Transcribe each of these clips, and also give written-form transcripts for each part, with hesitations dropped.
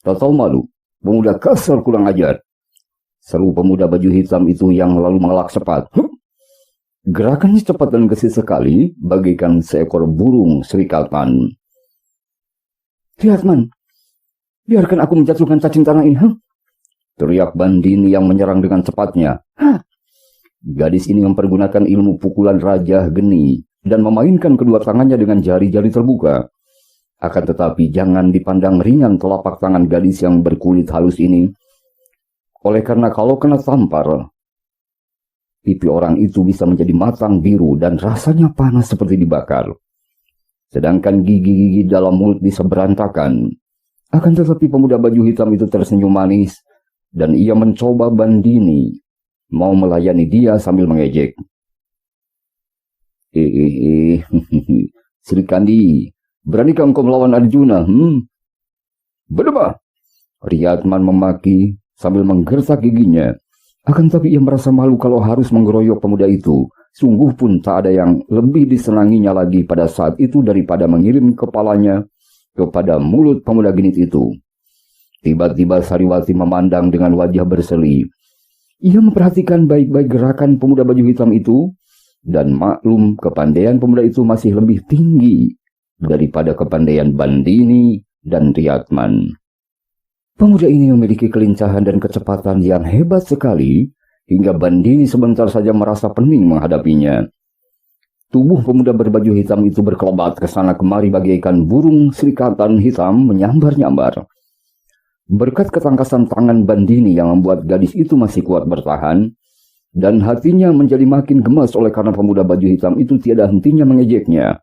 Tak tahu malu, pemuda kasar kurang ajar. Seru pemuda baju hitam itu yang lalu mengelak cepat. Gerakannya cepat dan gesit sekali, bagaikan seekor burung serikatan. Lihat, Man, biarkan aku menjatuhkan cacing tanah ini. Teriak Bandini yang menyerang dengan cepatnya. Gadis ini mempergunakan ilmu pukulan Raja Geni dan memainkan kedua tangannya dengan jari-jari terbuka. Akan tetapi jangan dipandang ringan telapak tangan gadis yang berkulit halus ini. Oleh karena kalau kena tampar, pipi orang itu bisa menjadi matang biru dan rasanya panas seperti dibakar. Sedangkan gigi-gigi dalam mulut bisa berantakan. Akan tetapi pemuda baju hitam itu tersenyum manis dan ia mencoba Bandini mau melayani dia sambil mengejek. Sri Kandi, beranikah engkau melawan Arjuna? Berdebah! Riyadman memaki sambil menggertak giginya. Akan tapi ia merasa malu kalau harus menggeroyok pemuda itu. Sungguh pun tak ada yang lebih disenanginya lagi pada saat itu daripada mengirim kepalanya kepada mulut pemuda genit itu. Tiba-tiba Sariwati memandang dengan wajah berseri. Ia memperhatikan baik-baik gerakan pemuda baju hitam itu dan maklum kepandaian pemuda itu masih lebih tinggi daripada kepandaian Bandini dan Riyadman. Pemuda ini memiliki kelincahan dan kecepatan yang hebat sekali, hingga Bandini sebentar saja merasa pening menghadapinya. Tubuh pemuda berbaju hitam itu berkelebat ke sana kemari bagaikan burung serikatan hitam menyambar-nyambar. Berkat ketangkasan tangan Bandini yang membuat gadis itu masih kuat bertahan, dan hatinya menjadi makin gemas oleh karena pemuda baju hitam itu tiada hentinya mengejeknya.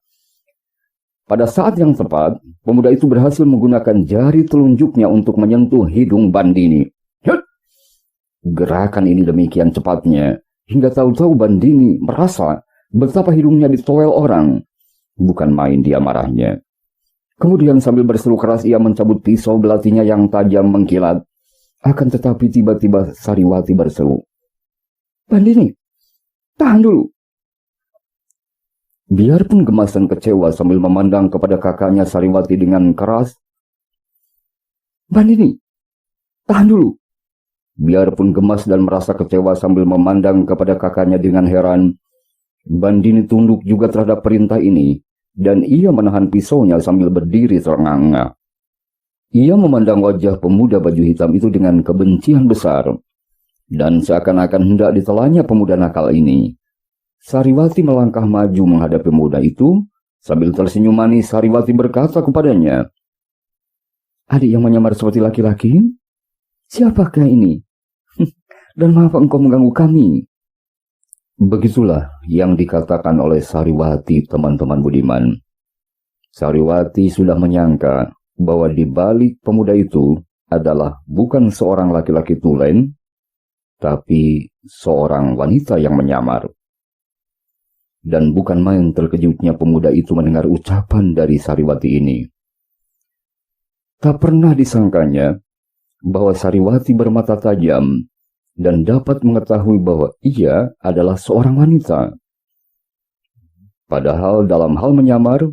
Pada saat yang tepat, pemuda itu berhasil menggunakan jari telunjuknya untuk menyentuh hidung Bandini. Gerakan ini demikian cepatnya, hingga tahu-tahu Bandini merasa betapa hidungnya ditoel orang. Bukan main dia marahnya. Kemudian sambil berseru keras ia mencabut pisau belatinya yang tajam mengkilat. Akan tetapi tiba-tiba Sariwati berseru, Bandini, tahan dulu. Biarpun gemas dan kecewa sambil memandang kepada kakaknya Sariwati dengan keras, Bandini, tahan dulu. Biarpun gemas dan merasa kecewa sambil memandang kepada kakaknya dengan heran, Bandini tunduk juga terhadap perintah ini, dan ia menahan pisaunya sambil berdiri terengah-engah. Ia memandang wajah pemuda baju hitam itu dengan kebencian besar, dan seakan-akan hendak ditelannya pemuda nakal ini. Sariwati melangkah maju menghadapi pemuda itu, sambil tersenyum manis Sariwati berkata kepadanya, Adik yang menyamar seperti laki-laki? Siapakah ini? Dan mengapa engkau mengganggu kami? Begitulah yang dikatakan oleh Sariwati, teman-teman budiman. Sariwati sudah menyangka bahwa di balik pemuda itu adalah bukan seorang laki-laki tulen, tapi seorang wanita yang menyamar. Dan bukan main terkejutnya pemuda itu mendengar ucapan dari Sariwati ini. Tak pernah disangkanya bahwa Sariwati bermata tajam dan dapat mengetahui bahwa ia adalah seorang wanita. Padahal dalam hal menyamar,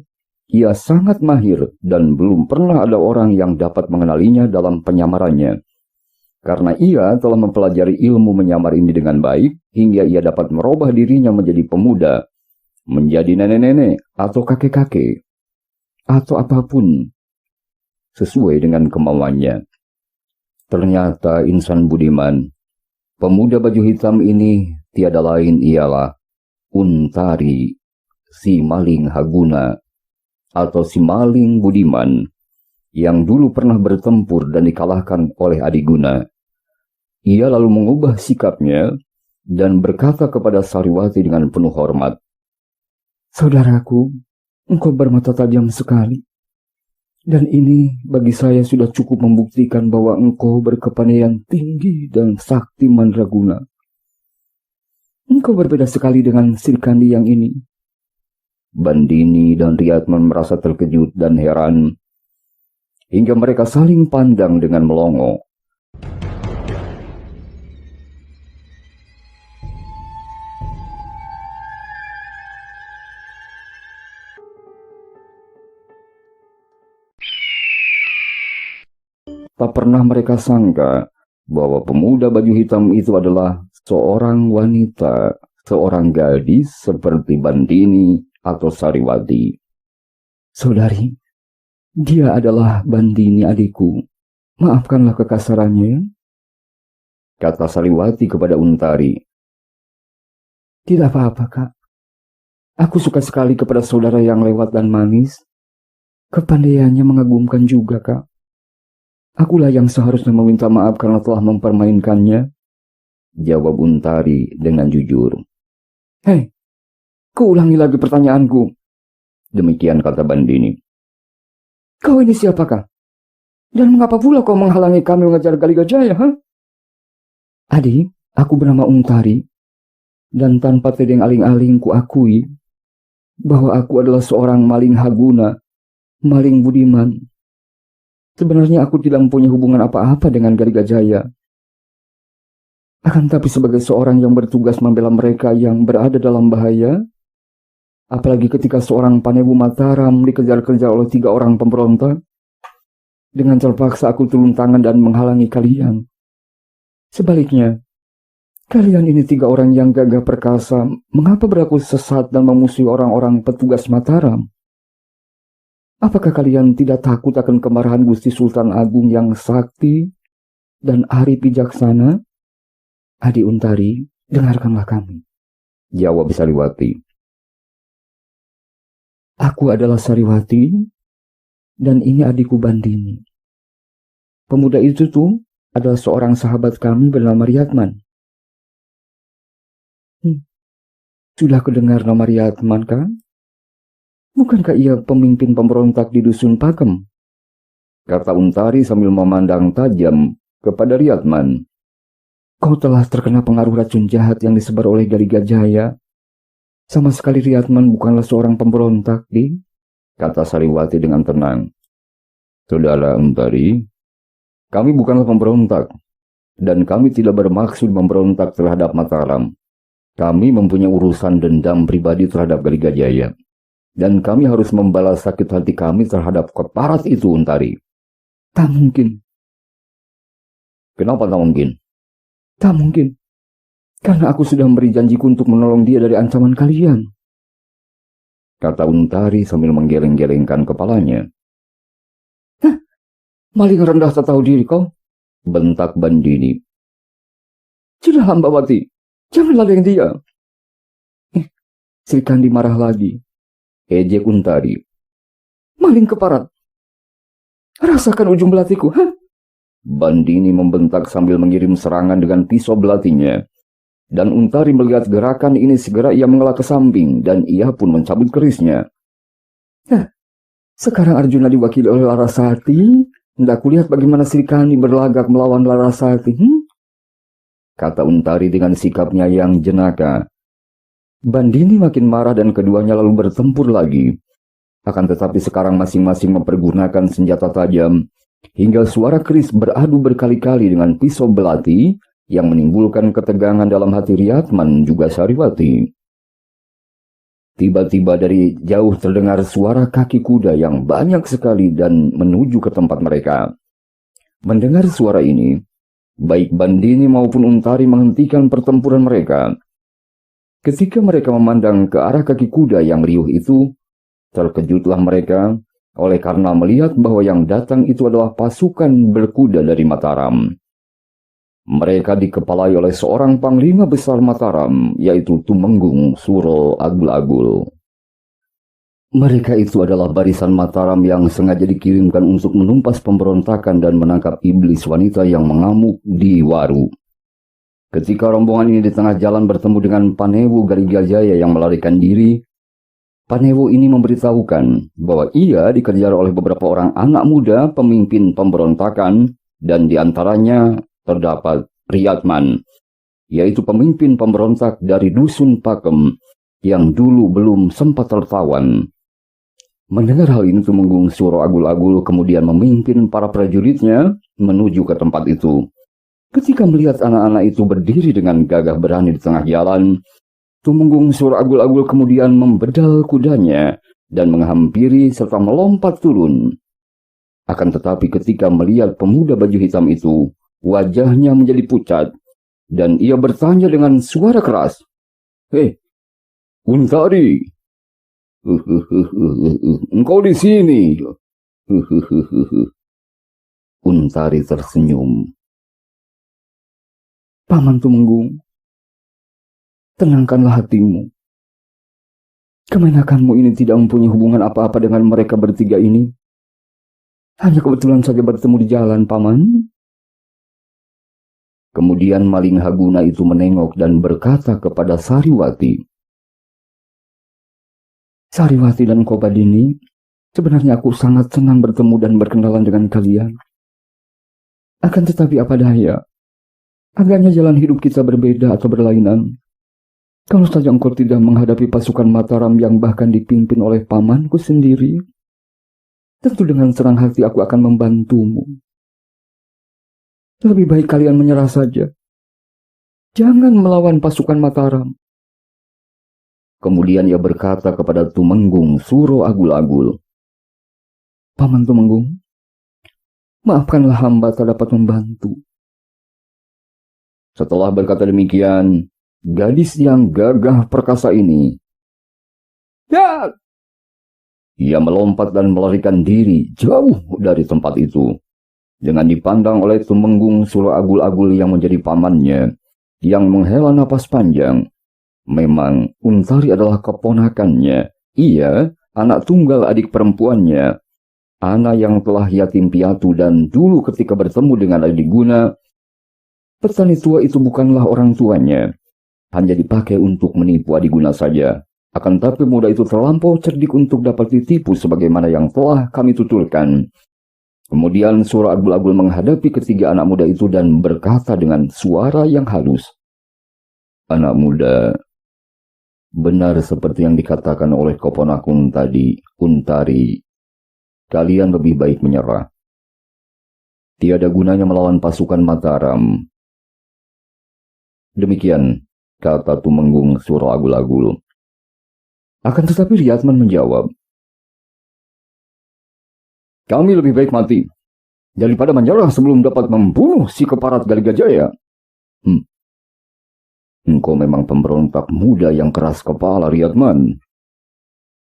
ia sangat mahir dan belum pernah ada orang yang dapat mengenalinya dalam penyamarannya. Karena ia telah mempelajari ilmu menyamar ini dengan baik, hingga ia dapat merubah dirinya menjadi pemuda, menjadi nenek-nenek atau kakek-kakek, atau apapun, sesuai dengan kemauannya. Ternyata insan budiman, pemuda baju hitam ini tiada lain ialah Untari, si maling Haguna, atau si maling budiman, yang dulu pernah bertempur dan dikalahkan oleh Adiguna. Ia lalu mengubah sikapnya dan berkata kepada Sariwati dengan penuh hormat, Saudaraku, engkau bermata tajam sekali. Dan ini bagi saya sudah cukup membuktikan bahwa engkau berkepandaian tinggi dan sakti mandraguna. Engkau berbeda sekali dengan Sri Kandi yang ini. Bandini dan Riyadman merasa terkejut dan heran, hingga mereka saling pandang dengan melongo. tak pernah mereka sangka bahwa pemuda baju hitam itu adalah seorang wanita, seorang gadis seperti Bandini atau Sariwati. Saudari, dia adalah Bandini adikku. Maafkanlah kekasarannya, kata Sariwati kepada Untari. Tidak apa-apa, Kak. Aku suka sekali kepada saudara yang lewat dan manis. Kepandaiannya mengagumkan juga, Kak. Akulah yang seharusnya meminta maaf karena telah mempermainkannya, jawab Untari dengan jujur. Hei, kau ulangi lagi pertanyaanku. Demikian kata Bandini. Kau ini siapakah? Dan mengapa pula kau menghalangi kami mengejar Galigajaya, ha? Adik, aku bernama Untari, dan tanpa tedeng aling-aling ku akui bahwa aku adalah seorang maling haguna, maling budiman. Sebenarnya aku tidak mempunyai hubungan apa-apa dengan Galigajaya. Akan tapi sebagai seorang yang bertugas membela mereka yang berada dalam bahaya, apalagi ketika seorang Panebu Mataram dikejar-kejar oleh 3 orang pemberontak, dengan terpaksa aku turun tangan dan menghalangi kalian. Sebaliknya, kalian ini 3 orang yang gagah perkasa, mengapa berlaku sesat dan memusuhi orang-orang petugas Mataram? Apakah kalian tidak takut akan kemarahan Gusti Sultan Agung yang sakti dan arif bijaksana? Adik Untari, dengarkanlah kami, jawab Sariwati. Aku adalah Sariwati, dan ini adikku Bandini. Pemuda itu tuh adalah seorang sahabat kami bernama Riyatman. Sudah kedengar nama Riyatman, kan? Bukankah ia pemimpin pemberontak di Dusun Pakem? Kata Untari sambil memandang tajam kepada Riyatman. Kau telah terkena pengaruh racun jahat yang disebar oleh Galigajaya. Sama sekali Riyatman bukanlah seorang pemberontak, kata Sariwati dengan tenang. Saudara Untari, kami bukanlah pemberontak, dan kami tidak bermaksud memberontak terhadap Mataram. Kami mempunyai urusan dendam pribadi terhadap Galigajaya, dan kami harus membalas sakit hati kami terhadap keparat itu, Untari. Tak mungkin. Kenapa tak mungkin? Tak mungkin. Karena aku sudah memberi janjiku untuk menolong dia dari ancaman kalian, kata Untari sambil menggeleng-gelengkan kepalanya. Hah? Maling rendah tak tahu diri kau, bentak Bandini. Sudah Mbawati, jangan ladeng dia. Sri Kandi marah lagi, ejek Untari. Maling keparat. Rasakan ujung belatiku, ha? Bandini membentak sambil mengirim serangan dengan pisau belatinya. Dan Untari melihat gerakan ini segera ia mengelak ke samping dan ia pun mencabut kerisnya. Nah, sekarang Arjuna diwakili oleh Larasati. Hendak kulihat bagaimana Sri Kandi berlagak melawan Larasati. Kata Untari dengan sikapnya yang jenaka. Bandini makin marah dan keduanya lalu bertempur lagi. Akan tetapi sekarang masing-masing mempergunakan senjata tajam, hingga suara keris beradu berkali-kali dengan pisau belati yang menimbulkan ketegangan dalam hati Riyatman juga Sariwati. Tiba-tiba dari jauh terdengar suara kaki kuda yang banyak sekali dan menuju ke tempat mereka. Mendengar suara ini, baik Bandini maupun Untari menghentikan pertempuran mereka. Ketika mereka memandang ke arah kaki kuda yang riuh itu, terkejutlah mereka oleh karena melihat bahwa yang datang itu adalah pasukan berkuda dari Mataram. Mereka dikepalai oleh seorang panglima besar Mataram, yaitu Tumenggung Suro Agul-Agul. Mereka itu adalah barisan Mataram yang sengaja dikirimkan untuk menumpas pemberontakan dan menangkap iblis wanita yang mengamuk di Waru. Ketika rombongan ini di tengah jalan bertemu dengan Panewu Galigajaya yang melarikan diri, Panewu ini memberitahukan bahwa ia dikejar oleh beberapa orang anak muda pemimpin pemberontakan dan diantaranya terdapat Riyatman, yaitu pemimpin pemberontak dari Dusun Pakem yang dulu belum sempat tertawan. Mendengar hal ini Tumenggung Suro Agul-Agul kemudian memimpin para prajuritnya menuju ke tempat itu. Ketika melihat anak-anak itu berdiri dengan gagah berani di tengah jalan, Tumenggung Suro Agul-Agul kemudian membedal kudanya dan menghampiri serta melompat turun. Akan tetapi ketika melihat pemuda baju hitam itu, wajahnya menjadi pucat, dan ia bertanya dengan suara keras, "Hei, Untari, engkau di sini?" Untari tersenyum. "Paman Tumenggung, tenangkanlah hatimu. Kemenakanmu ini tidak mempunyai hubungan apa-apa dengan mereka bertiga ini. Hanya kebetulan saja bertemu di jalan, Paman." Kemudian Maling Haguna itu menengok dan berkata kepada Sariwati, "Sariwati dan Kobadini, sebenarnya aku sangat senang bertemu dan berkenalan dengan kalian. Akan tetapi apa daya, agaknya jalan hidup kita berbeda atau berlainan. Kalau saja engkau tidak menghadapi pasukan Mataram yang bahkan dipimpin oleh pamanku sendiri, tentu dengan senang hati aku akan membantumu. Lebih baik kalian menyerah saja. Jangan melawan pasukan Mataram." Kemudian ia berkata kepada Tumenggung Suro Agul-Agul, "Paman Tumenggung, maafkanlah hamba tak dapat membantu." Setelah berkata demikian, gadis yang gagah perkasa ini, "Ya!" Ia melompat dan melarikan diri jauh dari tempat itu. Dengan dipandang oleh Tumenggung Suro Agul-Agul yang menjadi pamannya, yang menghela napas panjang. Memang Untari adalah keponakannya. Ia anak tunggal adik perempuannya. Anak yang telah yatim piatu dan dulu ketika bertemu dengan Adiguna, petani tua itu bukanlah orang tuanya. Hanya dipakai untuk menipu Adiguna saja. Akan tapi muda itu terlampau cerdik untuk dapat ditipu sebagaimana yang telah kami tuturkan. Kemudian Suro Agul-Agul menghadapi ketiga anak muda itu dan berkata dengan suara yang halus, "Anak muda, benar seperti yang dikatakan oleh keponakun tadi, Untari. Kalian lebih baik menyerah. Tiada gunanya melawan pasukan Mataram." Demikian kata Tumenggung Suro Agul-Agul. Akan tetapi Riatman menjawab, "Kami lebih baik mati daripada menyerah sebelum dapat membunuh si keparat Galigajaya." "Engkau memang pemberontak muda yang keras kepala, Riatman,"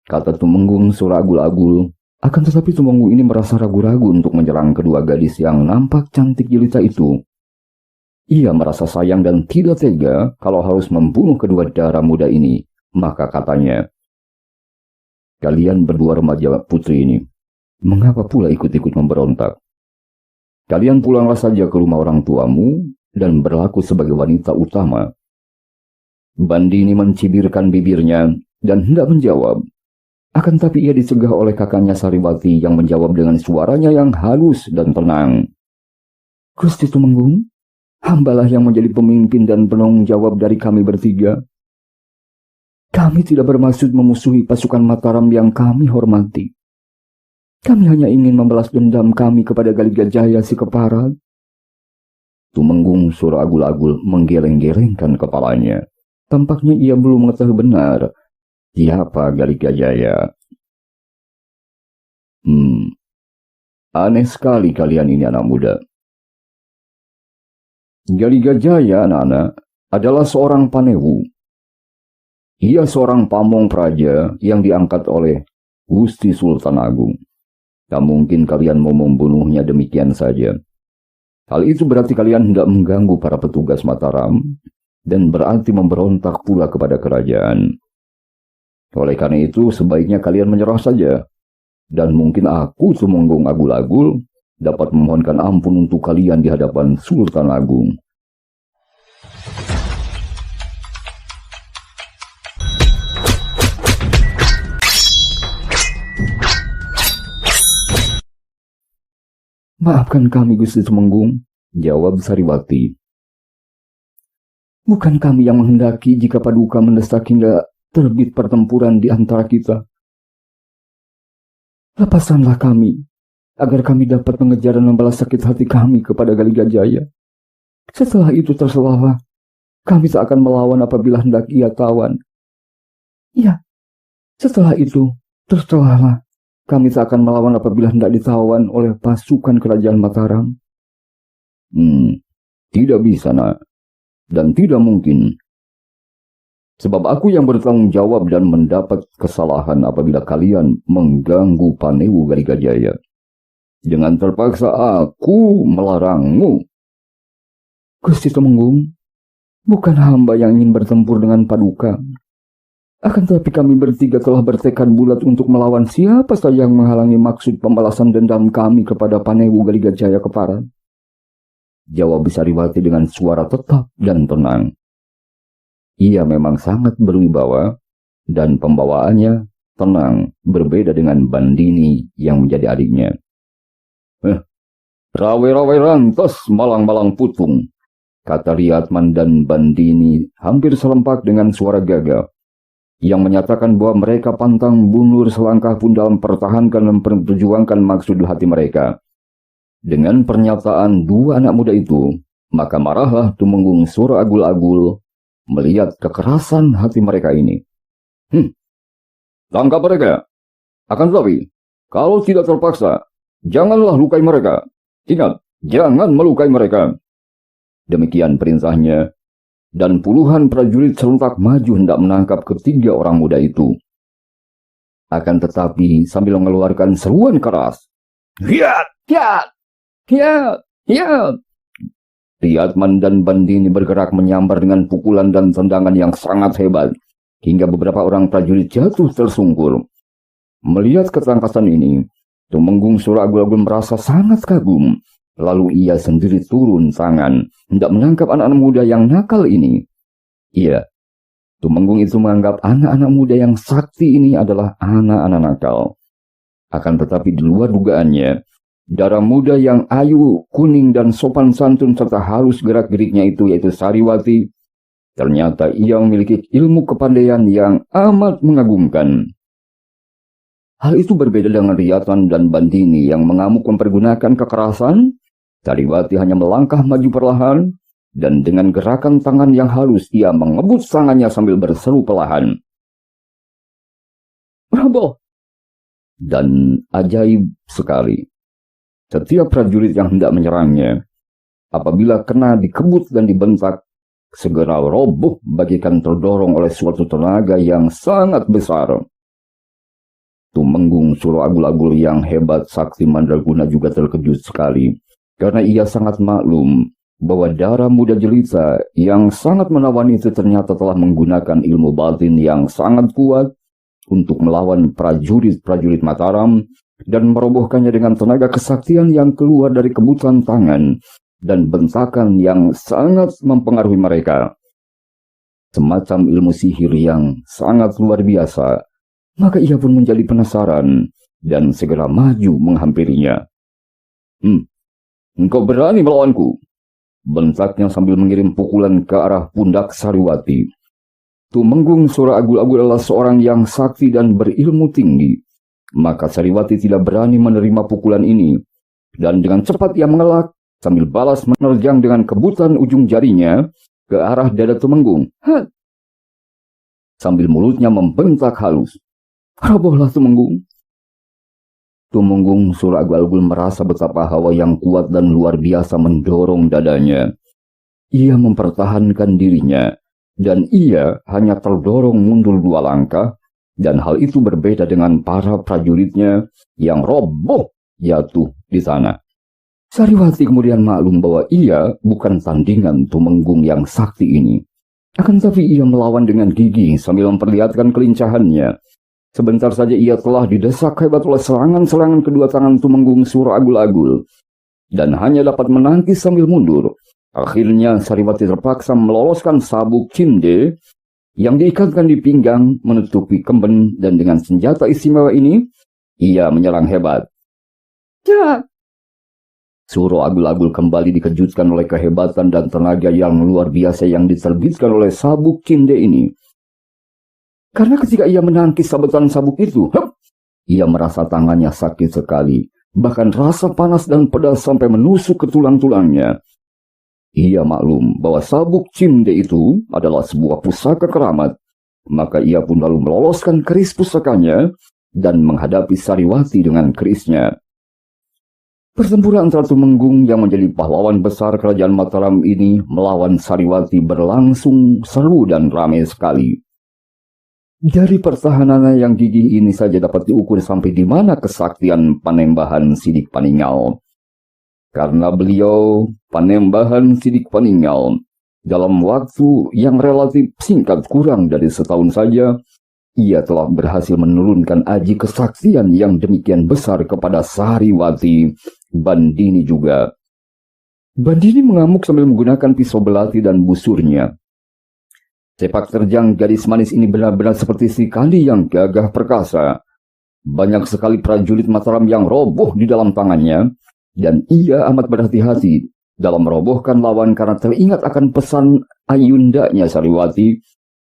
kata Tumenggung Suro Agul-Agul. Akan tetapi Tumenggung ini merasa ragu-ragu untuk menyerang kedua gadis yang nampak cantik jelita itu. Ia merasa sayang dan tidak tega kalau harus membunuh kedua darah muda ini. Maka katanya, "Kalian berdua remaja putri ini, mengapa pula ikut-ikut memberontak? Kalian pulanglah saja ke rumah orang tuamu dan berlaku sebagai wanita utama." Bandini mencibirkan bibirnya dan hendak menjawab. Akan tapi ia dicegah oleh kakaknya Sariwati yang menjawab dengan suaranya yang halus dan tenang, "Gusti Tumenggung, hambalah yang menjadi pemimpin dan penanggung jawab dari kami bertiga. Kami tidak bermaksud memusuhi pasukan Mataram yang kami hormati. Kami hanya ingin membalas dendam kami kepada Galigajaya si keparat." Tumenggung Suro Agul-Agul menggeleng-gelengkan kepalanya. Tampaknya ia belum mengetahui benar siapa Galigajaya. Aneh sekali kalian ini anak muda. Galigajaya, anak-anak, adalah seorang panewu. Ia seorang pamong praja yang diangkat oleh Gusti Sultan Agung. Tak mungkin kalian mau membunuhnya demikian saja. Hal itu berarti kalian hendak mengganggu para petugas Mataram dan berarti memberontak pula kepada kerajaan. Oleh karena itu, sebaiknya kalian menyerah saja. Dan mungkin aku, Tumenggung Agul-Agul, dapat memohonkan ampun untuk kalian di hadapan Sultan Agung. "Maafkan kami, Gusti Tumenggung," jawab Sariwati. "Bukan kami yang menghendaki jika Paduka mendesak hingga terbit pertempuran di antara kita. Lepaskanlah kami, agar kami dapat mengejar dan membalas sakit hati kami kepada Galigajaya. Setelah itu terserahlah, kami tak akan melawan apabila hendak ia tawan. Ya, setelah itu terserahlah, kami seakan melawan apabila hendak ditawan oleh pasukan kerajaan Mataram? Tidak bisa, nak. Dan tidak mungkin. Sebab aku yang bertanggung jawab dan mendapat kesalahan apabila kalian mengganggu Panewu Galigajaya. Dengan terpaksa aku melarangmu. Gusti Tumenggung, bukan hamba yang ingin bertempur dengan Paduka. Akan tetapi kami bertiga telah bertekad bulat untuk melawan siapa saja yang menghalangi maksud pembalasan dendam kami kepada Panewu Galigajaya Kepara. Jawab Sariwati dengan suara tetap dan tenang. Ia memang sangat berwibawa dan pembawaannya tenang, berbeda dengan Bandini yang menjadi adiknya. Rawe-rawe rantas, malang-malang putung, kata Riatman dan Bandini hampir serempak dengan suara gagah, yang menyatakan bahwa mereka pantang mundur selangkah pun dalam pertahankan dan memperjuangkan maksud hati mereka. Dengan pernyataan dua anak muda itu, maka marahlah Tumenggung Suro Agul-Agul melihat kekerasan hati mereka ini. Tangkap mereka. Akan tetapi, kalau tidak terpaksa, janganlah lukai mereka. Ingat, jangan melukai mereka. Demikian perintahnya, dan puluhan prajurit serentak maju hendak menangkap ketiga orang muda itu. Akan tetapi, sambil mengeluarkan seruan keras, "Hiat! Hiat! Hiat! Hiat!" Riatman dan Bandini bergerak menyambar dengan pukulan dan tendangan yang sangat hebat, hingga beberapa orang prajurit jatuh tersungkur. Melihat ketangkasan ini, Tumenggung Suro Agul-Agul merasa sangat kagum. Lalu ia sendiri turun tangan, hendak menangkap anak-anak muda yang nakal ini. Iya, Tumenggung itu menganggap anak-anak muda yang sakti ini adalah anak-anak nakal. Akan tetapi di luar dugaannya, darah muda yang ayu, kuning, dan sopan santun serta halus gerak-geriknya itu, yaitu Sariwati, ternyata ia memiliki ilmu kepandaian yang amat mengagumkan. Hal itu berbeda dengan Riatan dan Bandini yang mengamuk mempergunakan kekerasan. Sariwati hanya melangkah maju perlahan, dan dengan gerakan tangan yang halus ia mengebut tangannya sambil berseru perlahan, "Prabowo!" Dan ajaib sekali, setiap prajurit yang hendak menyerangnya, apabila kena dikebut dan dibentak, segera roboh bagaikan terdorong oleh suatu tenaga yang sangat besar. Tumenggung Suro Agul-Agul yang hebat sakti mandraguna juga terkejut sekali, karena ia sangat maklum bahwa darah muda jelita yang sangat menawan itu ternyata telah menggunakan ilmu batin yang sangat kuat untuk melawan prajurit-prajurit Mataram dan merobohkannya dengan tenaga kesaktian yang keluar dari kebutan tangan dan bentakan yang sangat mempengaruhi mereka. Semacam ilmu sihir yang sangat luar biasa. Maka ia pun menjadi penasaran dan segera maju menghampirinya. Engkau berani melawanku?" bentaknya sambil mengirim pukulan ke arah pundak Sariwati. Tumenggung Suro Agul-Agul adalah seorang yang sakti dan berilmu tinggi. Maka Sariwati tidak berani menerima pukulan ini, dan dengan cepat ia mengelak sambil balas menerjang dengan kebutan ujung jarinya ke arah dada Tumenggung. Sambil mulutnya membentak halus, "Robohlah Tumenggung!" Tumenggung Suro Agul-Agul merasa betapa hawa yang kuat dan luar biasa mendorong dadanya. Ia mempertahankan dirinya, dan ia hanya terdorong mundur 2 langkah, dan hal itu berbeda dengan para prajuritnya yang roboh jatuh di sana. Sariwati kemudian maklum bahwa ia bukan tandingan Tumenggung yang sakti ini. Akan tetapi ia melawan dengan gigih sambil memperlihatkan kelincahannya. Sebentar saja ia telah didesak hebat oleh serangan-serangan kedua tangan Tumenggung Suro Agul-Agul, dan hanya dapat menangkis sambil mundur. Akhirnya Sariwati terpaksa meloloskan sabuk cinde yang diikatkan di pinggang menutupi kemben, dan dengan senjata istimewa ini ia menyerang hebat. "Ya!" Suro Agul-Agul kembali dikejutkan oleh kehebatan dan tenaga yang luar biasa yang diterbitkan oleh sabuk cinde ini. Karena ketika ia menangkis sabetan sabuk itu, ia merasa tangannya sakit sekali. Bahkan rasa panas dan pedas sampai menusuk ke tulang-tulangnya. Ia maklum bahwa sabuk cinde itu adalah sebuah pusaka keramat. Maka ia pun lalu meloloskan keris pusakanya dan menghadapi Sariwati dengan kerisnya. Pertempuran antara Tumenggung yang menjadi pahlawan besar kerajaan Mataram ini melawan Sariwati berlangsung seru dan ramai sekali. Dari pertahanannya yang gigih ini saja dapat diukur sampai di mana kesaktian Panembahan Sidik Paninggal. Karena beliau, Panembahan Sidik Paninggal, dalam waktu yang relatif singkat kurang dari setahun saja, ia telah berhasil menurunkan aji kesaktian yang demikian besar kepada Sariwati. Bandini juga. Bandini mengamuk sambil menggunakan pisau belati dan busurnya. Sepak terjang gadis manis ini benar-benar seperti si Kandi yang gagah perkasa. Banyak sekali prajurit Mataram yang roboh di dalam tangannya, dan ia amat berhati-hati dalam merobohkan lawan karena teringat akan pesan ayundanya Sariwati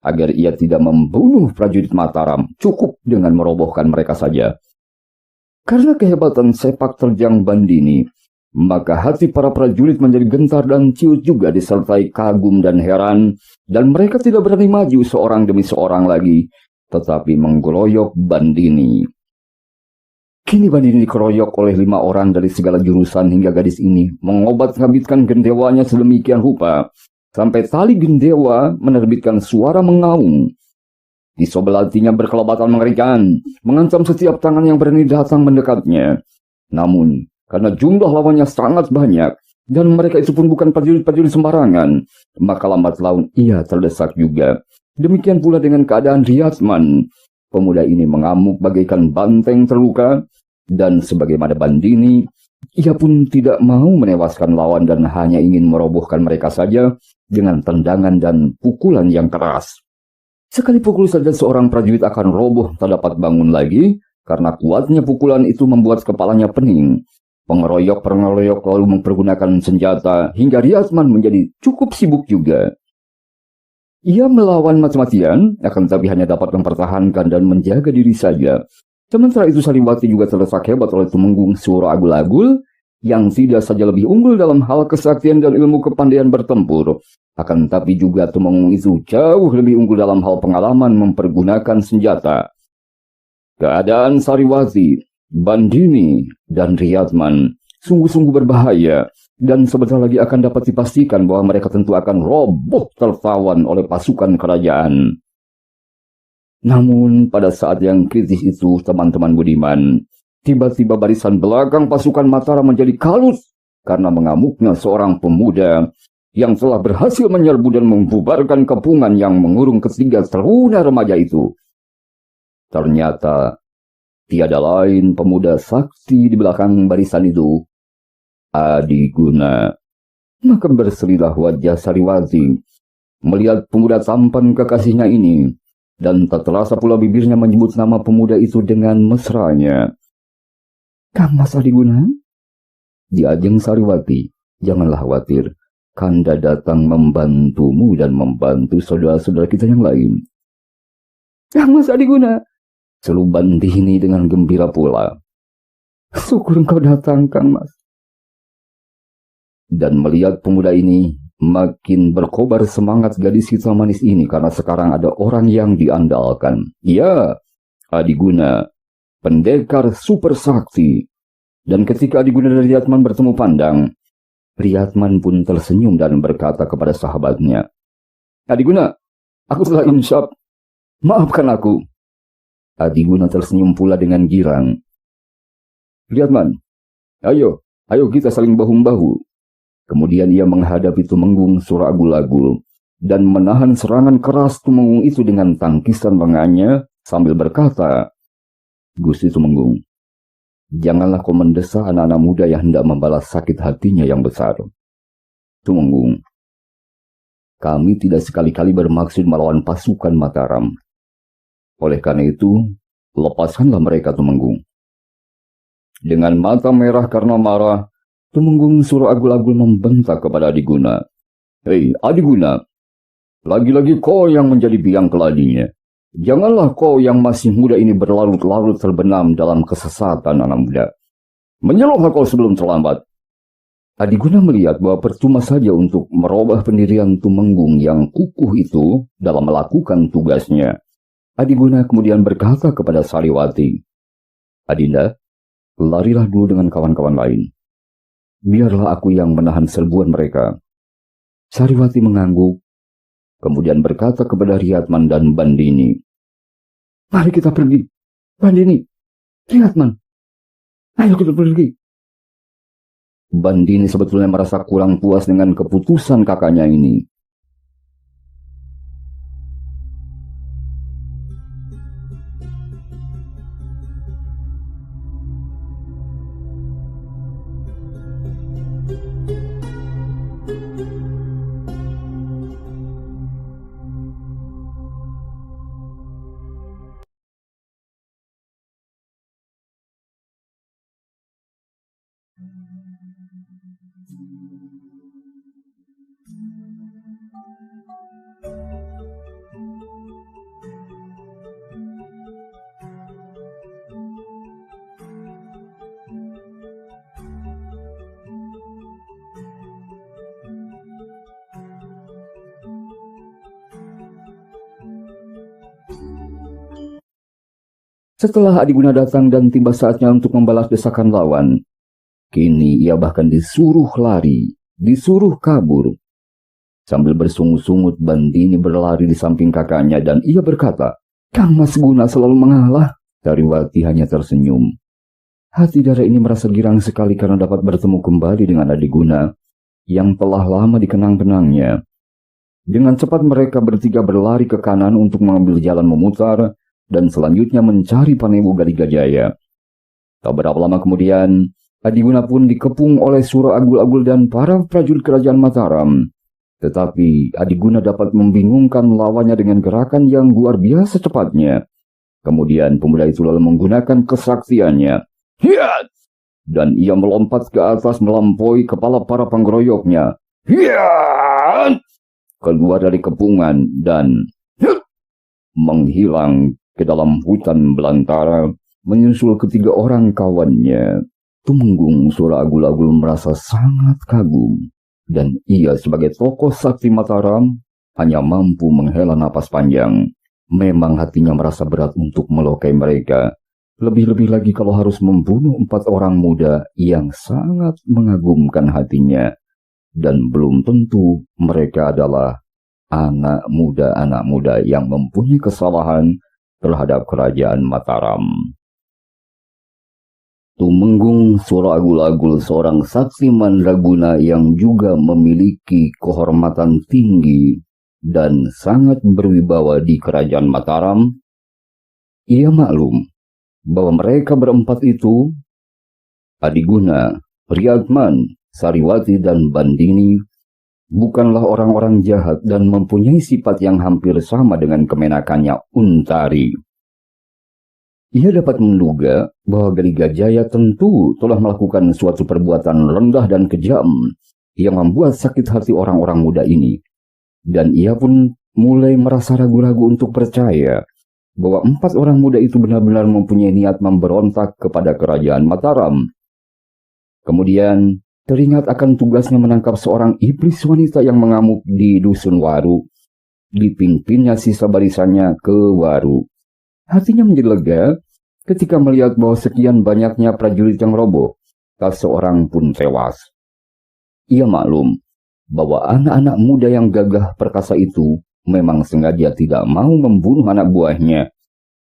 agar ia tidak membunuh prajurit Mataram, cukup dengan merobohkan mereka saja. Karena kehebatan sepak terjang Bandini, maka hati para prajurit menjadi gentar dan ciut juga disertai kagum dan heran, dan mereka tidak berani maju seorang demi seorang lagi, tetapi menggeroyok Bandini. Kini Bandini dikeroyok oleh 5 orang dari segala jurusan hingga gadis ini mengobat-ngabitkan gendewanya sedemikian rupa, sampai tali gendewa menerbitkan suara mengaung. Pisau belatinya berkelebatan mengerikan, mengancam setiap tangan yang berani datang mendekatnya. Namun, karena jumlah lawannya sangat banyak, dan mereka itu pun bukan prajurit-prajurit sembarangan, maka lambat laun ia terdesak juga. Demikian pula dengan keadaan Riyatman. Pemuda ini mengamuk bagaikan banteng terluka, dan sebagaimana Bandini, ia pun tidak mau menewaskan lawan dan hanya ingin merobohkan mereka saja dengan tendangan dan pukulan yang keras. Sekali pukul saja seorang prajurit akan roboh tak dapat bangun lagi, karena kuatnya pukulan itu membuat kepalanya pening. Pengeroyok lalu mempergunakan senjata hingga Riyatman menjadi cukup sibuk juga. Ia melawan mati-matian, akan tetapi hanya dapat mempertahankan dan menjaga diri saja. Sementara itu Sariwati juga terdesak hebat oleh Tumenggung Suro Agul-Agul, yang tidak saja lebih unggul dalam hal kesaktian dan ilmu kepandaian bertempur, akan tetapi juga Tumenggung itu jauh lebih unggul dalam hal pengalaman mempergunakan senjata. Keadaan Sariwati, Bandini, dan Riyatman sungguh-sungguh berbahaya, dan sebentar lagi akan dapat dipastikan bahwa mereka tentu akan roboh tertawan oleh pasukan kerajaan. Namun pada saat yang kritis itu, teman-teman budiman, tiba-tiba barisan belakang pasukan Mataram menjadi kalut karena mengamuknya seorang pemuda yang telah berhasil menyerbu dan membubarkan kepungan yang mengurung ketiga teruna remaja itu. Ternyata tiada lain pemuda sakti di belakang barisan itu, Adiguna. Maka berselilah wajah Sariwati melihat pemuda tampan kekasihnya ini, dan tak terasa pula bibirnya menyebut nama pemuda itu dengan mesranya. "Kang Mas Adiguna?" Diajeng Sariwati, "Janganlah khawatir. Kanda datang membantumu dan membantu saudara-saudara kita yang lain." "Kang Mas Adiguna!" seru Bandini dengan gembira pula. "Syukur engkau datang, Kang Mas." Dan melihat pemuda ini, makin berkobar semangat gadis hitam manis ini karena sekarang ada orang yang diandalkan. Ya, Adiguna, pendekar super sakti. Dan ketika Adiguna dan Riyatman bertemu pandang, Riyatman pun tersenyum dan berkata kepada sahabatnya, "Adiguna, aku telah insyaf. Maafkan aku." Adiguna tersenyum pula dengan girang. "Riyatman, ayo kita saling bahu-bahu." Kemudian ia menghadapi Tumenggung Suro Agul-Agul dan menahan serangan keras Tumenggung itu dengan tangkisan lengannya sambil berkata, "Gusti Tumenggung, janganlah kau mendesak anak-anak muda yang hendak membalas sakit hatinya yang besar. Tumenggung, kami tidak sekali-kali bermaksud melawan pasukan Mataram. Oleh karena itu, lepaskanlah mereka, Tumenggung." Dengan mata merah karena marah, Tumenggung Suro Agul-Agul membentak kepada Adiguna, "Hei Adiguna, lagi-lagi kau yang menjadi biang keladinya. Janganlah kau yang masih muda ini berlarut-larut terbenam dalam kesesatan anak muda. Menyeluruh kau sebelum terlambat." Adiguna melihat bahwa percuma saja untuk merubah pendirian Tumenggung yang kukuh itu dalam melakukan tugasnya. Adiguna kemudian berkata kepada Sariwati, "Adinda, larilah dulu dengan kawan-kawan lain. Biarlah aku yang menahan serbuan mereka." Sariwati mengangguk, kemudian berkata kepada Riyadman dan Bandini, "Mari kita pergi. Bandini, Riyadman, ayo kita pergi." Bandini sebetulnya merasa kurang puas dengan keputusan kakaknya ini. Setelah Adiguna datang dan tiba saatnya untuk membalas desakan lawan, kini ia bahkan disuruh lari, disuruh kabur. Sambil bersungut-sungut, Bandini berlari di samping kakaknya dan ia berkata, "Kang Mas Guna selalu mengalah." Sariwati hanya tersenyum. Hati Dara ini merasa girang sekali karena dapat bertemu kembali dengan Adiguna yang telah lama dikenang-kenangnya. Dengan cepat mereka bertiga berlari ke kanan untuk mengambil jalan memutar dan selanjutnya mencari Panembu Galigajaya. Tak berapa lama kemudian, Adiguna pun dikepung oleh Suro Agul-Agul dan para prajurit kerajaan Mataram. Tetapi Adiguna dapat membingungkan lawannya dengan gerakan yang luar biasa cepatnya. Kemudian pemuda itu lalu menggunakan kesaktiannya. Hiat! Dan ia melompat ke atas melampaui kepala para penggeroyoknya. Hiat! Keluar dari kepungan dan menghilang ke dalam hutan belantara, menyusul ketiga orang kawannya. Tumenggung Suro Agul-Agul merasa sangat kagum, dan ia sebagai tokoh sakti Mataram hanya mampu menghela napas panjang. Memang hatinya merasa berat untuk melukai mereka, lebih-lebih lagi kalau harus membunuh 4 orang muda yang sangat mengagumkan hatinya, dan belum tentu mereka adalah anak muda yang mempunyai kesalahan terhadap kerajaan Mataram. Tumenggung Suro Agul-Agul, seorang sakti mandraguna yang juga memiliki kehormatan tinggi dan sangat berwibawa di kerajaan Mataram. Ia maklum bahwa mereka berempat itu, Adiguna, Riyadman, Sariwati, dan Bandini, bukanlah orang-orang jahat dan mempunyai sifat yang hampir sama dengan kemenakannya Untari. Ia dapat menduga bahwa Galigajaya tentu telah melakukan suatu perbuatan rendah dan kejam yang membuat sakit hati orang-orang muda ini. Dan ia pun mulai merasa ragu-ragu untuk percaya bahwa 4 orang muda itu benar-benar mempunyai niat memberontak kepada kerajaan Mataram. Kemudian teringat akan tugasnya menangkap seorang iblis wanita yang mengamuk di Dusun Waru. Dipimpinnya sisa barisannya ke Waru. Hatinya menjadi lega ketika melihat bahwa sekian banyaknya prajurit yang roboh, tak seorang pun tewas. Ia maklum bahwa anak-anak muda yang gagah perkasa itu memang sengaja tidak mau membunuh anak buahnya.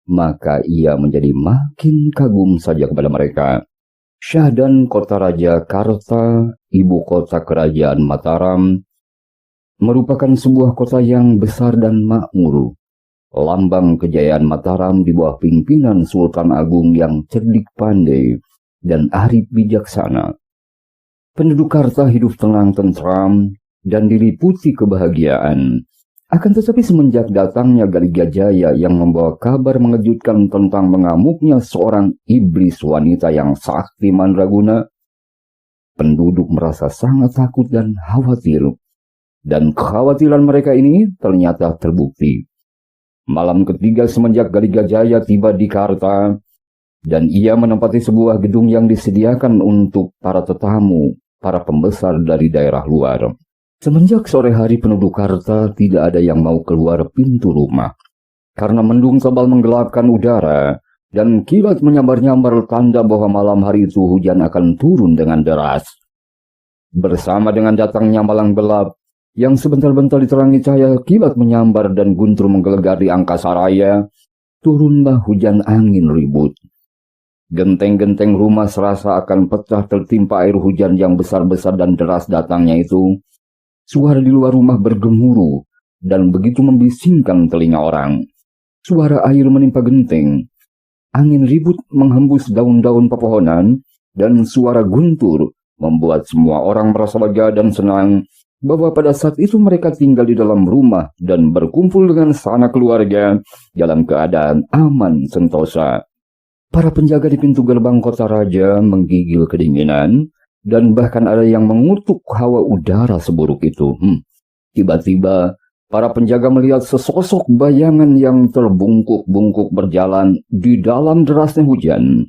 Maka ia menjadi makin kagum saja kepada mereka. Syahdan, kota Raja Karta, ibu kota kerajaan Mataram, merupakan sebuah kota yang besar dan makmur. Lambang kejayaan Mataram di bawah pimpinan Sultan Agung yang cerdik pandai dan arif bijaksana. Penduduk Karta hidup tenang tentram dan diliputi kebahagiaan. Akan tetapi semenjak datangnya Galigajaya yang membawa kabar mengejutkan tentang mengamuknya seorang iblis wanita yang sakti mandraguna, penduduk merasa sangat takut dan khawatir. Dan kekhawatiran mereka ini ternyata terbukti. Malam ketiga semenjak Galigajaya tiba di Karta, dan ia menempati sebuah gedung yang disediakan untuk para tetamu, para pembesar dari daerah luar. Semenjak sore hari penduduk Karta tidak ada yang mau keluar pintu rumah. karena mendung tebal menggelapkan udara dan kilat menyambar-nyambar tanda bahwa malam hari itu hujan akan turun dengan deras. Bersama dengan datangnya malam gelap yang sebentar-bentar diterangi cahaya kilat menyambar dan guntur menggelegar di angkasa raya, turunlah hujan angin ribut. Genteng-genteng rumah serasa akan pecah tertimpa air hujan yang besar-besar dan deras datangnya itu. Suara di luar rumah bergemuruh dan begitu membisingkan telinga orang. Suara air menimpa genteng. Angin ribut menghembus daun-daun pepohonan dan suara guntur membuat semua orang merasa lega dan senang bahwa pada saat itu mereka tinggal di dalam rumah dan berkumpul dengan sanak keluarga dalam keadaan aman sentosa. Para penjaga di pintu gerbang kota raja menggigil kedinginan dan bahkan ada yang mengutuk hawa udara seburuk itu. Tiba-tiba para penjaga melihat sesosok bayangan yang terbungkuk-bungkuk berjalan di dalam derasnya hujan.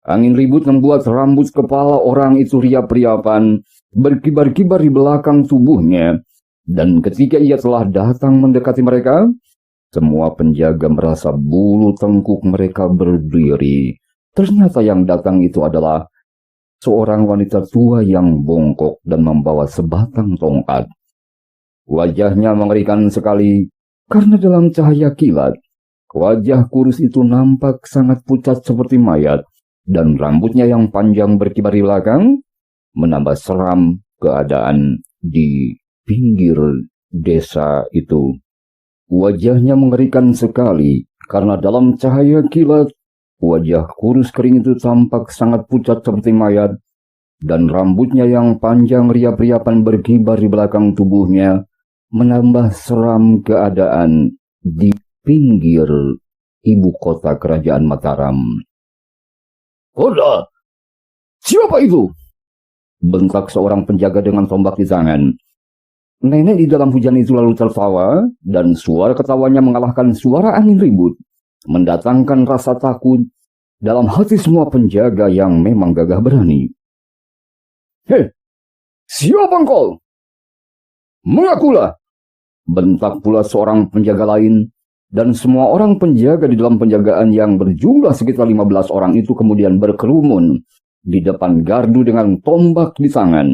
Angin ribut membuat rambut kepala orang itu riap-riapan, berkibar-kibar di belakang tubuhnya. Dan ketika ia telah datang mendekati mereka, semua penjaga merasa bulu tengkuk mereka berdiri. Ternyata yang datang itu adalah seorang wanita tua yang bongkok dan membawa sebatang tongkat. Wajahnya mengerikan sekali karena dalam cahaya kilat, wajah kurus itu nampak sangat pucat seperti mayat dan rambutnya yang panjang berkibar di belakang menambah seram keadaan di pinggir desa itu. Wajahnya mengerikan sekali karena dalam cahaya kilat, wajah kurus kering itu tampak sangat pucat seperti mayat dan rambutnya yang panjang riap-riapan berkibar di belakang tubuhnya menambah seram keadaan di pinggir ibu kota kerajaan Mataram. "Hoda, siapa itu?" bentak seorang penjaga dengan tombak di tangan. Nenek di dalam hujan itu lalu tertawa, dan suara ketawanya mengalahkan suara angin ribut, mendatangkan rasa takut dalam hati semua penjaga yang memang gagah berani. "Hei, siapa engkau? Mengakulah!" bentak pula seorang penjaga lain, dan semua orang penjaga di dalam penjagaan yang berjumlah sekitar 15 orang itu kemudian berkerumun di depan gardu dengan tombak di tangan.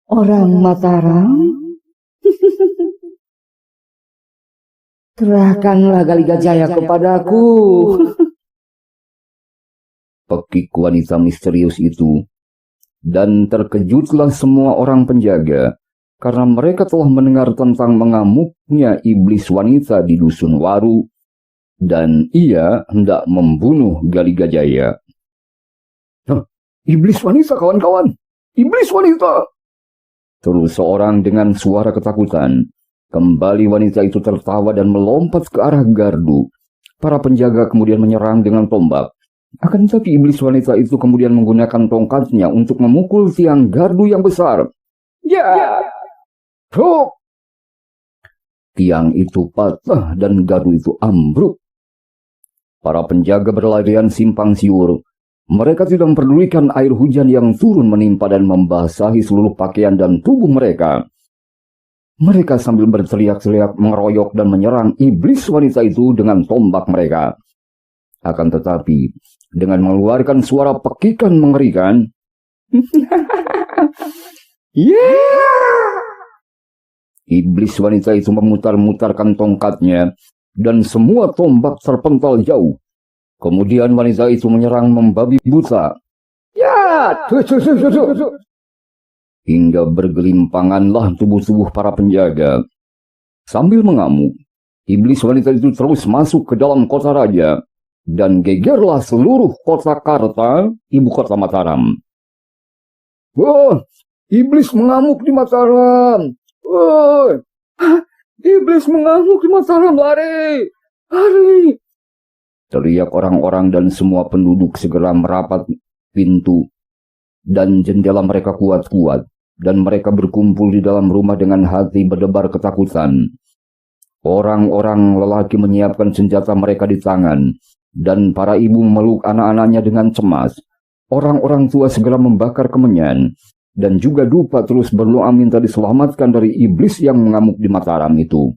"Orang Mataram, serahkanlah Galiga Jaya kepadaku." Pekik wanita misterius itu, dan terkejutlah semua orang penjaga karena mereka telah mendengar tentang mengamuknya iblis wanita di dusun Waru dan ia hendak membunuh Galiga Jaya. "Iblis wanita, kawan-kawan! Iblis wanita!" terus seorang dengan suara ketakutan. Kembali wanita itu tertawa dan melompat ke arah gardu. Para penjaga kemudian menyerang dengan tombak. Akan tetapi iblis wanita itu kemudian menggunakan tongkatnya untuk memukul tiang gardu yang besar. Ya! Bruk! Tiang itu patah dan gardu itu ambruk. Para penjaga berlarian simpang siur. Mereka tidak memperdulikan air hujan yang turun menimpa dan membasahi seluruh pakaian dan tubuh mereka. Mereka sambil berteriak-teriak mengeroyok dan menyerang iblis wanita itu dengan tombak mereka. Akan tetapi, dengan mengeluarkan suara pekikan mengerikan, iblis wanita itu memutar-mutarkan tongkatnya dan semua tombak terpental jauh. Kemudian wanita itu menyerang membabi buta. Hingga bergelimpanganlah tubuh-tubuh para penjaga. Sambil mengamuk, iblis wanita itu terus masuk ke dalam kota raja dan gegerlah seluruh kota Karta, ibu kota Mataram. "Wah, iblis mengamuk di Mataram! Wah, iblis mengamuk di Mataram! Lari! Lari!" teriak orang-orang dan semua penduduk segera merapat pintu dan jendela mereka kuat-kuat, dan mereka berkumpul di dalam rumah dengan hati berdebar ketakutan. Orang-orang lelaki menyiapkan senjata mereka di tangan, dan para ibu memeluk anak-anaknya dengan cemas. Orang-orang tua segera membakar kemenyan, dan juga dupa terus berdoa minta diselamatkan dari iblis yang mengamuk di Mataram itu.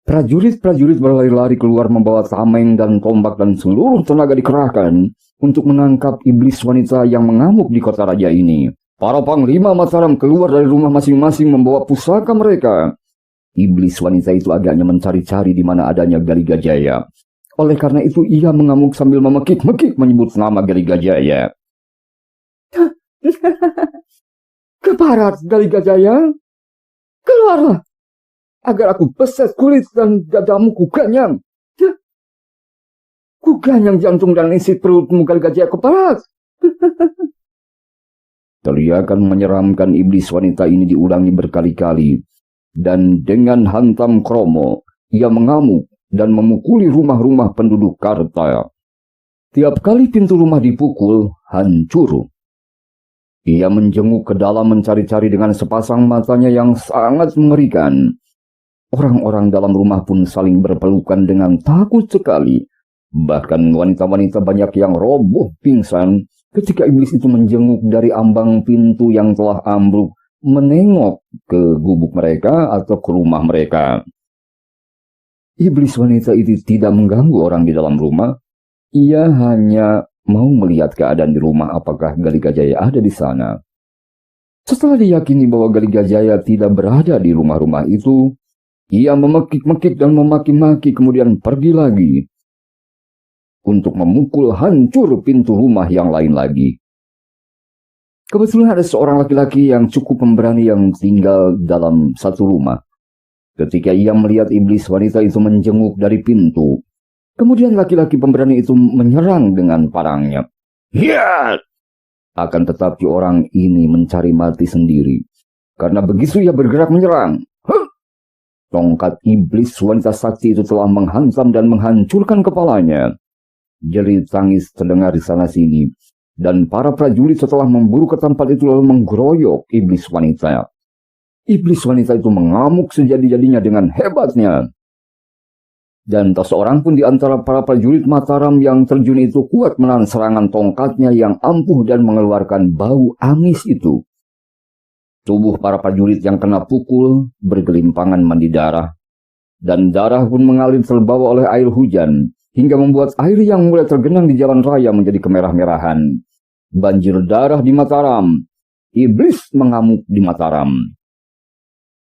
Prajurit-prajurit berlari-lari keluar membawa tameng dan tombak dan seluruh tenaga dikerahkan untuk menangkap iblis wanita yang mengamuk di kota raja ini. Para panglima Mataram keluar dari rumah masing-masing membawa pusaka mereka. Iblis wanita itu agaknya mencari-cari di mana adanya Galigajaya. Oleh karena itu ia mengamuk sambil memekik-mekik menyebut nama Galigajaya. Ke barat, Galigajaya, keluarlah, agar aku beset kulit dan dadamu kuganyang. Kuganyang jantung dan isi perutmu, Galigajaya, ke barat. Teriakan menyeramkan iblis wanita ini diulangi berkali-kali. Dan dengan hantam kromo, ia mengamuk dan memukuli rumah-rumah penduduk Karta. Tiap kali pintu rumah dipukul, hancur. Ia menjenguk ke dalam mencari-cari dengan sepasang matanya yang sangat mengerikan. Orang-orang dalam rumah pun saling berpelukan dengan takut sekali. Bahkan wanita-wanita banyak yang roboh pingsan ketika iblis itu menjenguk dari ambang pintu yang telah ambruk, menengok ke gubuk mereka atau ke rumah mereka. Iblis wanita itu tidak mengganggu orang di dalam rumah. Ia hanya mau melihat keadaan di rumah apakah Galigajaya ada di sana. Setelah diyakini bahwa Galigajaya tidak berada di rumah-rumah itu, ia memekik-mekik dan memaki-maki kemudian pergi lagi untuk memukul hancur pintu rumah yang lain lagi. Kebetulan ada seorang laki-laki yang cukup pemberani yang tinggal dalam satu rumah. Ketika ia melihat iblis wanita itu menjenguk dari pintu, kemudian laki-laki pemberani itu menyerang dengan parangnya. Ya! Akan tetapi orang ini mencari mati sendiri. Karena begitu ia bergerak menyerang, tongkat iblis wanita sakti itu telah menghantam dan menghancurkan kepalanya. Jerit tangis terdengar di sana-sini. Dan para prajurit setelah memburu ke tempat itu lalu menggeroyok iblis wanita. Iblis wanita itu mengamuk sejadi-jadinya dengan hebatnya. Dan tak seorang pun di antara para prajurit Mataram yang terjun itu kuat menahan serangan tongkatnya yang ampuh dan mengeluarkan bau amis itu. Tubuh para prajurit yang kena pukul bergelimpangan mandi darah. Dan darah pun mengalir terbawa oleh air hujan, hingga membuat air yang mulai tergenang di jalan raya menjadi kemerah-merahan. Banjir darah di Mataram. Iblis mengamuk di Mataram.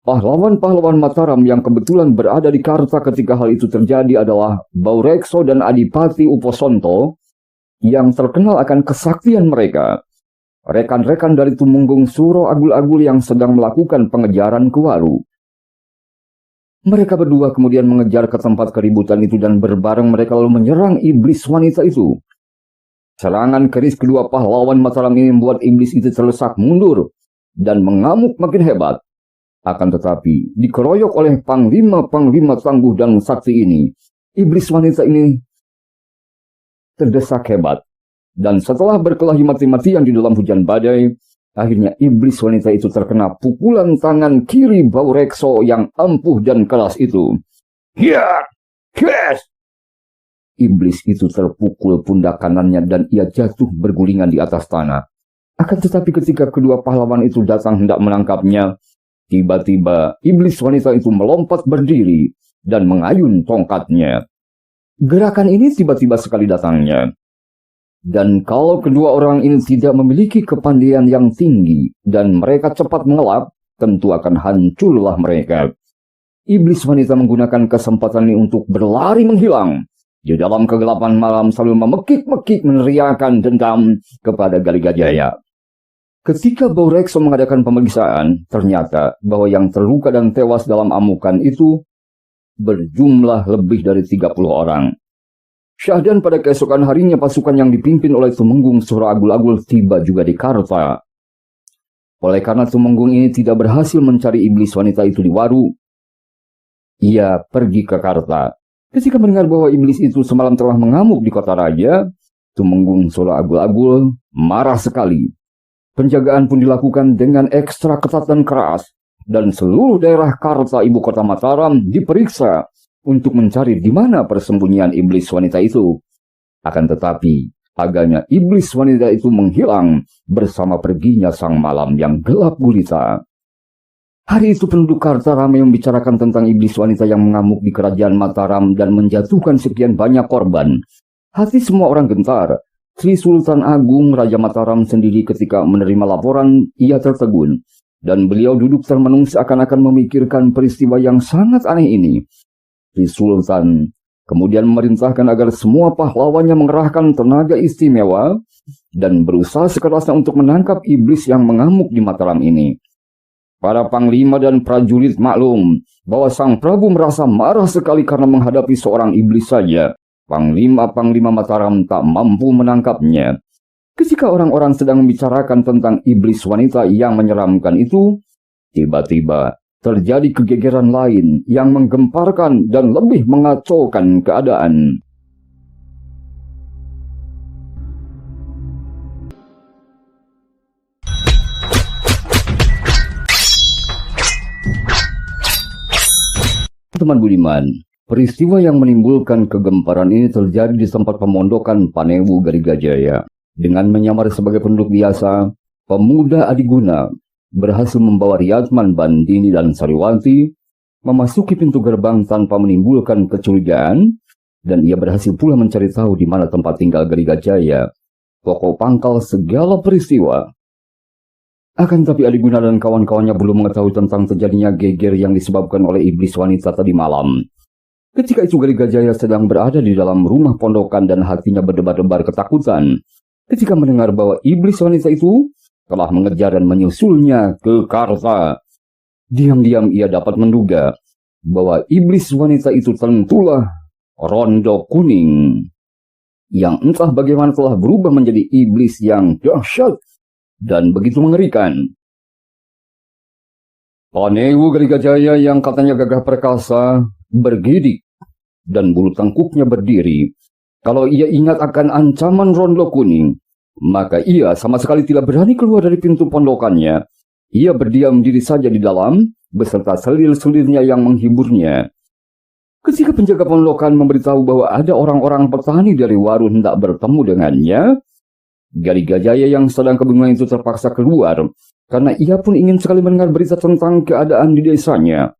Pahlawan-pahlawan Mataram yang kebetulan berada di Karta ketika hal itu terjadi adalah Baurekso dan Adipati Uposonto yang terkenal akan kesaktian mereka. Rekan-rekan dari Tumenggung Suro Agul-Agul yang sedang melakukan pengejaran ke Waru. Mereka berdua kemudian mengejar ke tempat keributan itu dan berbareng mereka lalu menyerang iblis wanita itu. Serangan keris kedua pahlawan Mataram ini membuat iblis itu terlesak mundur dan mengamuk makin hebat. Akan tetapi dikeroyok oleh panglima-panglima tangguh dan sakti ini, iblis wanita ini terdesak hebat. Dan setelah berkelahi mati-matian di dalam hujan badai, akhirnya iblis wanita itu terkena pukulan tangan kiri Baurekso yang ampuh dan keras itu. Ya, yes! Iblis itu terpukul pundak kanannya dan ia jatuh bergulingan di atas tanah. Akan tetapi ketika kedua pahlawan itu datang hendak menangkapnya, tiba-tiba iblis wanita itu melompat berdiri dan mengayun tongkatnya. Gerakan ini tiba-tiba sekali datangnya. Dan kalau kedua orang ini tidak memiliki kepandaian yang tinggi dan mereka cepat mengelap, tentu akan hancurlah mereka. Iblis wanita menggunakan kesempatan ini untuk berlari menghilang. Di dalam kegelapan malam sambil memekik-mekik meneriakan dendam kepada Galigajaya. Ketika Baurekso mengadakan pemeriksaan, ternyata bahwa yang terluka dan tewas dalam amukan itu berjumlah lebih dari 30 orang. Syahdan pada keesokan harinya pasukan yang dipimpin oleh Tumenggung Suro Agul-Agul tiba juga di Karta. Oleh karena Tumenggung ini tidak berhasil mencari iblis wanita itu di Waru, ia pergi ke Karta. Ketika mendengar bahwa iblis itu semalam telah mengamuk di kota raja, Tumenggung Suro Agul-Agul marah sekali. Penjagaan pun dilakukan dengan ekstra ketat dan keras, dan seluruh daerah Karta ibu kota Mataram diperiksa untuk mencari di mana persembunyian iblis wanita itu. Akan tetapi, agaknya iblis wanita itu menghilang bersama perginya sang malam yang gelap gulita. Hari itu penduduk Karta ramai membicarakan tentang iblis wanita yang mengamuk di kerajaan Mataram dan menjatuhkan sekian banyak korban. Hati semua orang gentar. Sri Sultan Agung Raja Mataram sendiri ketika menerima laporan, ia tertegun. Dan beliau duduk termenung seakan-akan memikirkan peristiwa yang sangat aneh ini. Sri Sultan kemudian memerintahkan agar semua pahlawannya mengerahkan tenaga istimewa dan berusaha sekerasnya untuk menangkap iblis yang mengamuk di Mataram ini. Para panglima dan prajurit maklum bahwa Sang Prabu merasa marah sekali karena menghadapi seorang iblis saja. Panglima-panglima Mataram tak mampu menangkapnya. Ketika orang-orang sedang membicarakan tentang iblis wanita yang menyeramkan itu, tiba-tiba terjadi kegegeran lain yang menggemparkan dan lebih mengacaukan keadaan. Teman budiman, peristiwa yang menimbulkan kegemparan ini terjadi di tempat pemondokan Panewu Garigajaya. Dengan menyamar sebagai penduduk biasa, pemuda Adiguna berhasil membawa Riyadman, Bandini, dan Sariwati memasuki pintu gerbang tanpa menimbulkan kecurigaan, dan ia berhasil pula mencari tahu di mana tempat tinggal Garigajaya, pokok pangkal segala peristiwa. Akan tapi Adiguna dan kawan-kawannya belum mengetahui tentang terjadinya geger yang disebabkan oleh iblis wanita tadi malam. Ketika itu Garigajaya sedang berada di dalam rumah pondokan dan hatinya berdebar-debar ketakutan ketika mendengar bahwa iblis wanita itu telah mengejar dan menyusulnya ke Karta. Diam-diam ia dapat menduga bahwa iblis wanita itu tentulah Rondo Kuning yang entah bagaimana telah berubah menjadi iblis yang dahsyat dan begitu mengerikan. Panewu Garigajaya yang katanya gagah perkasa bergidik dan bulu tengkuknya berdiri. Kalau ia ingat akan ancaman Rondo Kuning, maka ia sama sekali tidak berani keluar dari pintu pondokannya. Ia berdiam diri saja di dalam beserta selir-selirnya yang menghiburnya. Ketika penjaga pondokan memberitahu bahwa ada orang-orang petani dari Waru hendak bertemu dengannya, Garigajaya yang sedang kebingungan itu terpaksa keluar, karena ia pun ingin sekali mendengar berita tentang keadaan di desanya.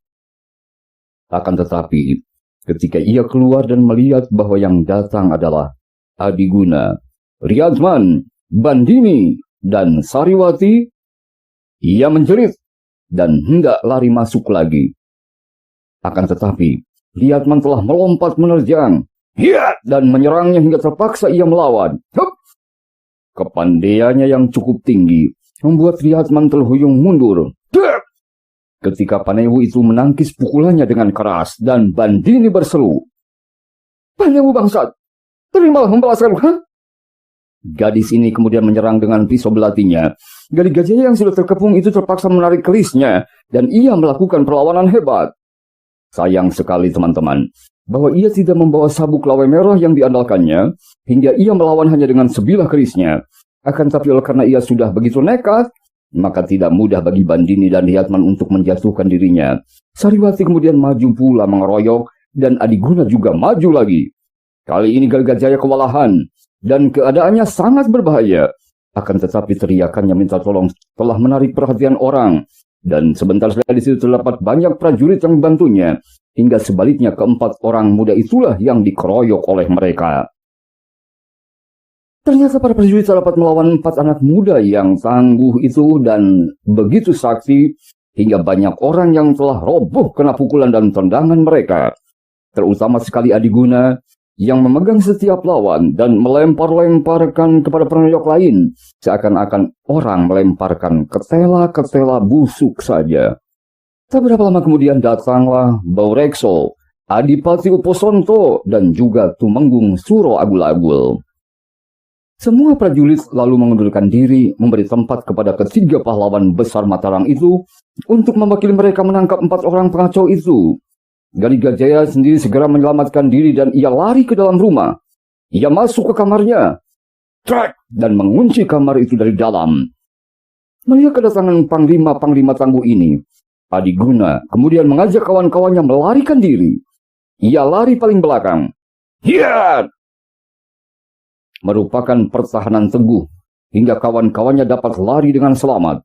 Akan tetapi, ketika ia keluar dan melihat bahwa yang datang adalah Adiguna, Riyadman, Bandini, dan Sariwati, ia menjerit dan hendak lari masuk lagi. Akan tetapi, Riyadman telah melompat menerjang, dan menyerangnya hingga terpaksa ia melawan. Kepandaiannya yang cukup tinggi membuat Riyadman terhuyung mundur. Ketika Panewu itu menangkis pukulannya dengan keras dan Bandini berseru, "Panewu bangsat, terimalah pembalasanku." Gadis ini kemudian menyerang dengan pisau belatinya. Garigajaya yang sudah terkepung itu terpaksa menarik kerisnya dan ia melakukan perlawanan hebat. Sayang sekali teman-teman, bahwa ia tidak membawa sabuk lawai merah yang diandalkannya, hingga ia melawan hanya dengan sebilah kerisnya. Akan tapi oleh karena ia sudah begitu nekat, maka tidak mudah bagi Bandini dan Riyadman untuk menjatuhkan dirinya. Sariwati kemudian maju pula mengeroyok, dan Adiguna juga maju lagi. Kali ini Garigajaya kewalahan, dan keadaannya sangat berbahaya. Akan tetapi teriakannya minta tolong telah menarik perhatian orang, dan sebentar saja di situ terdapat banyak prajurit yang membantunya. Hingga sebaliknya keempat orang muda itulah yang dikeroyok oleh mereka. Ternyata para prajurit dapat melawan 4 anak muda yang tangguh itu dan begitu sakti hingga banyak orang yang telah roboh kena pukulan dan tendangan mereka. Terutama sekali Adiguna yang memegang setiap lawan dan melempar-lemparkan kepada pengeroyok lain seakan-akan orang melemparkan ketela-ketela busuk saja. Tak berapa lama kemudian datanglah Baurekso, Adipati Uposonto, dan juga Tumenggung Suro Agul-Agul. Semua prajurit lalu mengundurkan diri memberi tempat kepada ketiga pahlawan besar Mataram itu untuk mewakili mereka menangkap 4 orang pengacau itu. Garigajaya sendiri segera menyelamatkan diri dan ia lari ke dalam rumah. Ia masuk ke kamarnya, dan mengunci kamar itu dari dalam. Melihat kedatangan panglima-panglima tangguh ini, Adiguna kemudian mengajak kawan-kawannya melarikan diri. Ia lari paling belakang. Hiat! merupakan pertahanan teguh hingga kawan-kawannya dapat lari dengan selamat.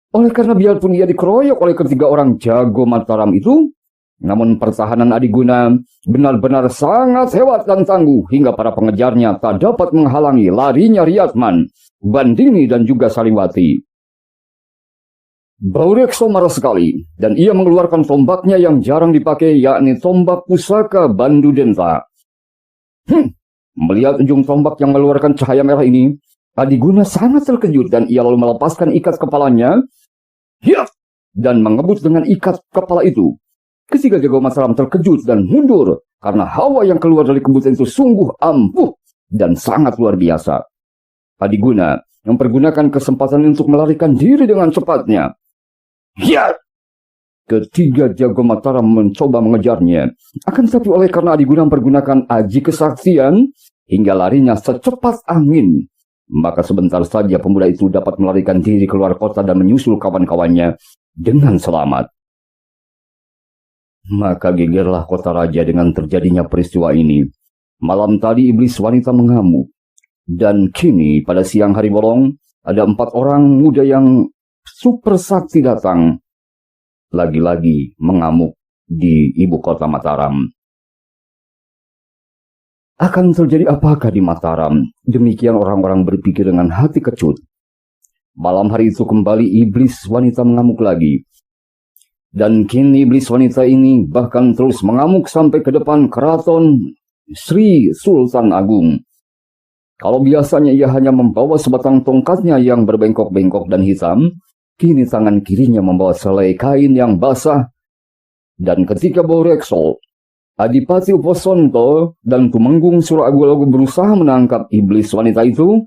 Oleh karena biarpun ia dikeroyok oleh ketiga orang jago Mataram itu, namun pertahanan Adiguna benar-benar sangat hebat dan tangguh hingga para pengejarnya tak dapat menghalangi larinya Riyadman, Bandini dan juga Sariwati. Baurekso marah sekali dan ia mengeluarkan tombaknya yang jarang dipakai, yakni tombak pusaka Bandu Denta. Melihat ujung tombak yang mengeluarkan cahaya merah ini, Adiguna sangat terkejut dan ia lalu melepaskan ikat kepalanya dan mengebut dengan ikat kepala itu. Ketiga jago Mataram terkejut dan mundur karena hawa yang keluar dari kebutan itu sungguh ampuh dan sangat luar biasa. Adiguna mempergunakan kesempatan untuk melarikan diri dengan cepatnya. Ketiga jago Mataram mencoba mengejarnya. Akan tetapi oleh karena Adiguna mempergunakan aji kesaktian hingga larinya secepat angin, maka sebentar saja pemuda itu dapat melarikan diri keluar kota dan menyusul kawan-kawannya dengan selamat. Maka gegerlah kota raja dengan terjadinya peristiwa ini. Malam tadi iblis wanita mengamuk. Dan kini pada siang hari bolong ada 4 orang muda yang super sakti datang. Lagi-lagi mengamuk di ibu kota Mataram. Akan terjadi apakah di Mataram? Demikian orang-orang berpikir dengan hati kecut. Malam hari itu kembali iblis wanita mengamuk lagi. Dan kini iblis wanita ini bahkan terus mengamuk sampai ke depan keraton Sri Sultan Agung. Kalau biasanya ia hanya membawa sebatang tongkatnya yang berbengkok-bengkok dan hitam, kini tangan kirinya membawa selai kain yang basah. Dan ketika Baurekso, Adipati Uposonto, dan Tumenggung Suragulago berusaha menangkap iblis wanita itu,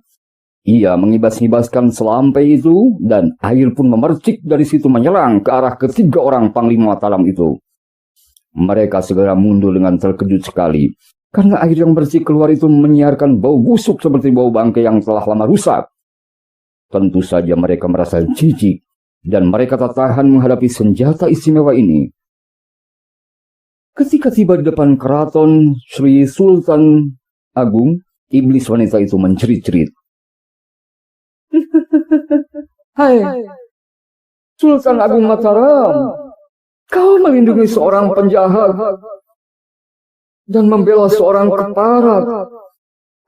ia mengibas-ngibaskan selampai itu dan air pun memercik dari situ menyerang ke arah ketiga orang Panglima Mataram itu. Mereka segera mundur dengan terkejut sekali, karena air yang bersih keluar itu menyiarkan bau busuk seperti bau bangkai yang telah lama rusak. Tentu saja mereka merasa jijik dan mereka tak tahan menghadapi senjata istimewa ini. Ketika tiba di depan keraton Sri Sultan Agung, iblis wanita itu mencerit-cerit. Hai, Sultan Agung Mataram, kau melindungi seorang penjahat dan membela seorang keparat.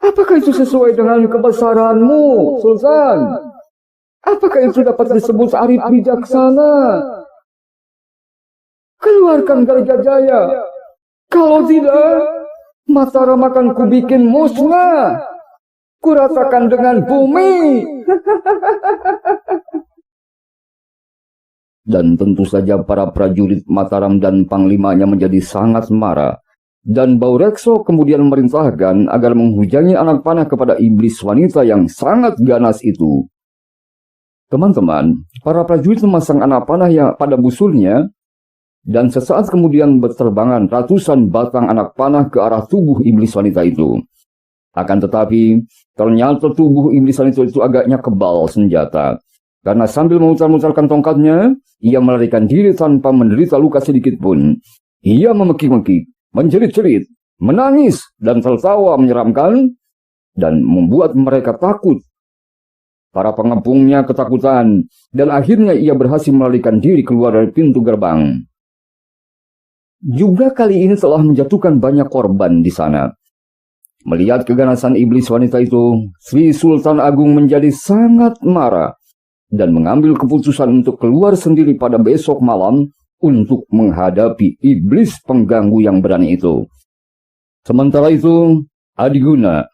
Apakah itu sesuai dengan kebesaranmu, Sultan? Apakah itu dapat disebut arif bijaksana? Keluarkan Galiga Jaya. Kalau tidak, Mataram akan kubikin musnah. Kuratakan dengan bumi. Dan tentu saja para prajurit Mataram dan panglimanya menjadi sangat marah. Dan Baurekso kemudian memerintahkan agar menghujani anak panah kepada iblis wanita yang sangat ganas itu. Teman-teman, para prajurit memasang anak panah yang pada busurnya, dan sesaat kemudian berterbangan ratusan batang anak panah ke arah tubuh iblis wanita itu. Akan tetapi, ternyata tubuh iblis wanita itu agaknya kebal senjata. Karena sambil memutar-mutarkan tongkatnya, ia melarikan diri tanpa menderita luka sedikit pun. Ia memekik-mekik, menjerit-jerit, menangis, dan tertawa menyeramkan, dan membuat mereka takut. Para pengepungnya ketakutan, dan akhirnya ia berhasil melarikan diri keluar dari pintu gerbang. Juga kali ini telah menjatuhkan banyak korban di sana. Melihat keganasan iblis wanita itu, Sri Sultan Agung menjadi sangat marah dan mengambil keputusan untuk keluar sendiri pada besok malam untuk menghadapi iblis pengganggu yang berani itu. Sementara itu, Adiguna,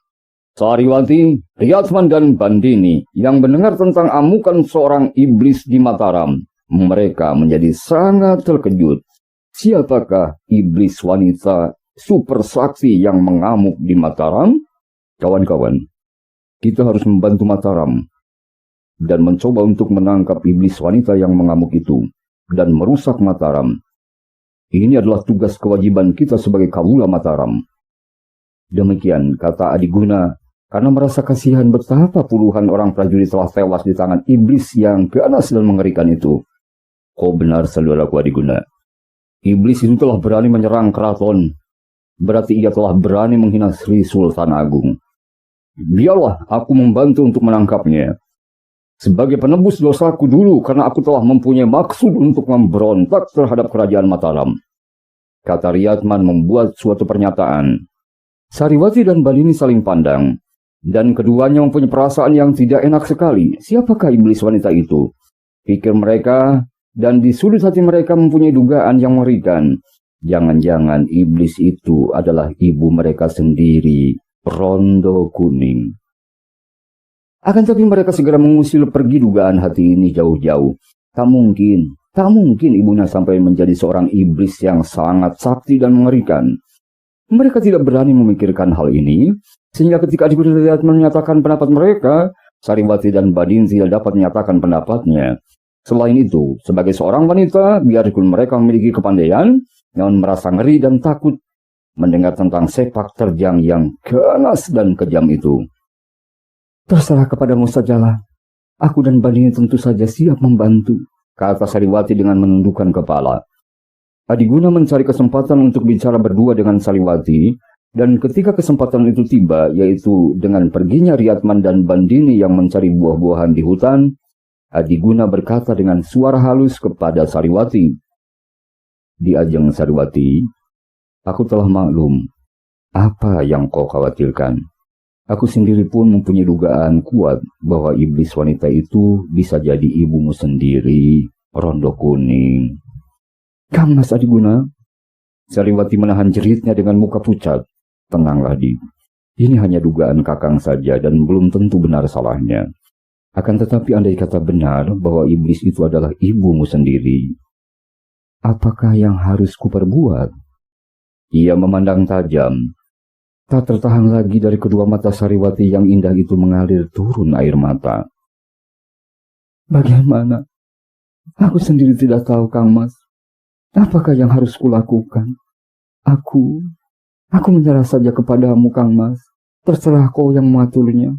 Sariwati, Riyadman dan Bandini yang mendengar tentang amukan seorang iblis di Mataram, mereka menjadi sangat terkejut. Siapakah iblis wanita super sakti yang mengamuk di Mataram? Kawan-kawan, kita harus membantu Mataram dan mencoba untuk menangkap iblis wanita yang mengamuk itu dan merusak Mataram. Ini adalah tugas kewajiban kita sebagai kawula Mataram. Demikian kata Adiguna, karena merasa kasihan betapa puluhan orang prajurit telah tewas di tangan iblis yang ganas dan mengerikan itu. Kau benar, saudaraku Adiguna. Iblis itu telah berani menyerang keraton berarti ia telah berani menghina Sri Sultan Agung. Biarlah aku membantu untuk menangkapnya. Sebagai penebus dosaku dulu karena aku telah mempunyai maksud untuk memberontak terhadap kerajaan Mataram. Kata Riyadman membuat suatu pernyataan. Sariwati dan Bandini saling pandang. Dan keduanya mempunyai perasaan yang tidak enak sekali. Siapakah iblis wanita itu? Pikir mereka dan di sudut hati mereka mempunyai dugaan yang mengerikan. Jangan-jangan iblis itu adalah ibu mereka sendiri, Rondo Kuning. Akan tapi mereka segera mengusil pergi dugaan hati ini jauh-jauh. Tak mungkin ibunya sampai menjadi seorang iblis yang sangat sakti dan mengerikan. Mereka tidak berani memikirkan hal ini, sehingga ketika Adi Guna menyatakan pendapat mereka, Sariwati dan Badin tidak dapat menyatakan pendapatnya. Selain itu, sebagai seorang wanita, biarpun mereka memiliki kepandaian, namun merasa ngeri dan takut mendengar tentang sepak terjang yang ganas dan kejam itu. Terserah kepadamu sajalah. Aku dan Bandini tentu saja siap membantu, kata Sariwati dengan menundukkan kepala. Adiguna mencari kesempatan untuk bicara berdua dengan Sariwati, dan ketika kesempatan itu tiba, yaitu dengan perginya Riyadman dan Bandini yang mencari buah-buahan di hutan, Adiguna berkata dengan suara halus kepada Sariwati, "Di Ajeng Sariwati, aku telah maklum apa yang kau khawatirkan. Aku sendiri pun mempunyai dugaan kuat bahwa iblis wanita itu bisa jadi ibumu sendiri, Rondo Kuning." "Kang Mas Adiguna." Sariwati menahan jeritnya dengan muka pucat. "Tenanglah, Di. Ini hanya dugaan kakang saja dan belum tentu benar salahnya. Akan tetapi andai kata benar bahwa iblis itu adalah ibumu sendiri, apakah yang harus kuperbuat?" Ia memandang tajam. Tak tertahan lagi dari kedua mata Sariwati yang indah itu mengalir turun air mata. "Bagaimana? Aku sendiri tidak tahu, Kang Mas. Apakah yang harus kulakukan? Aku menyerah saja kepadamu, Kang Mas. Terserah kau yang mengaturnya."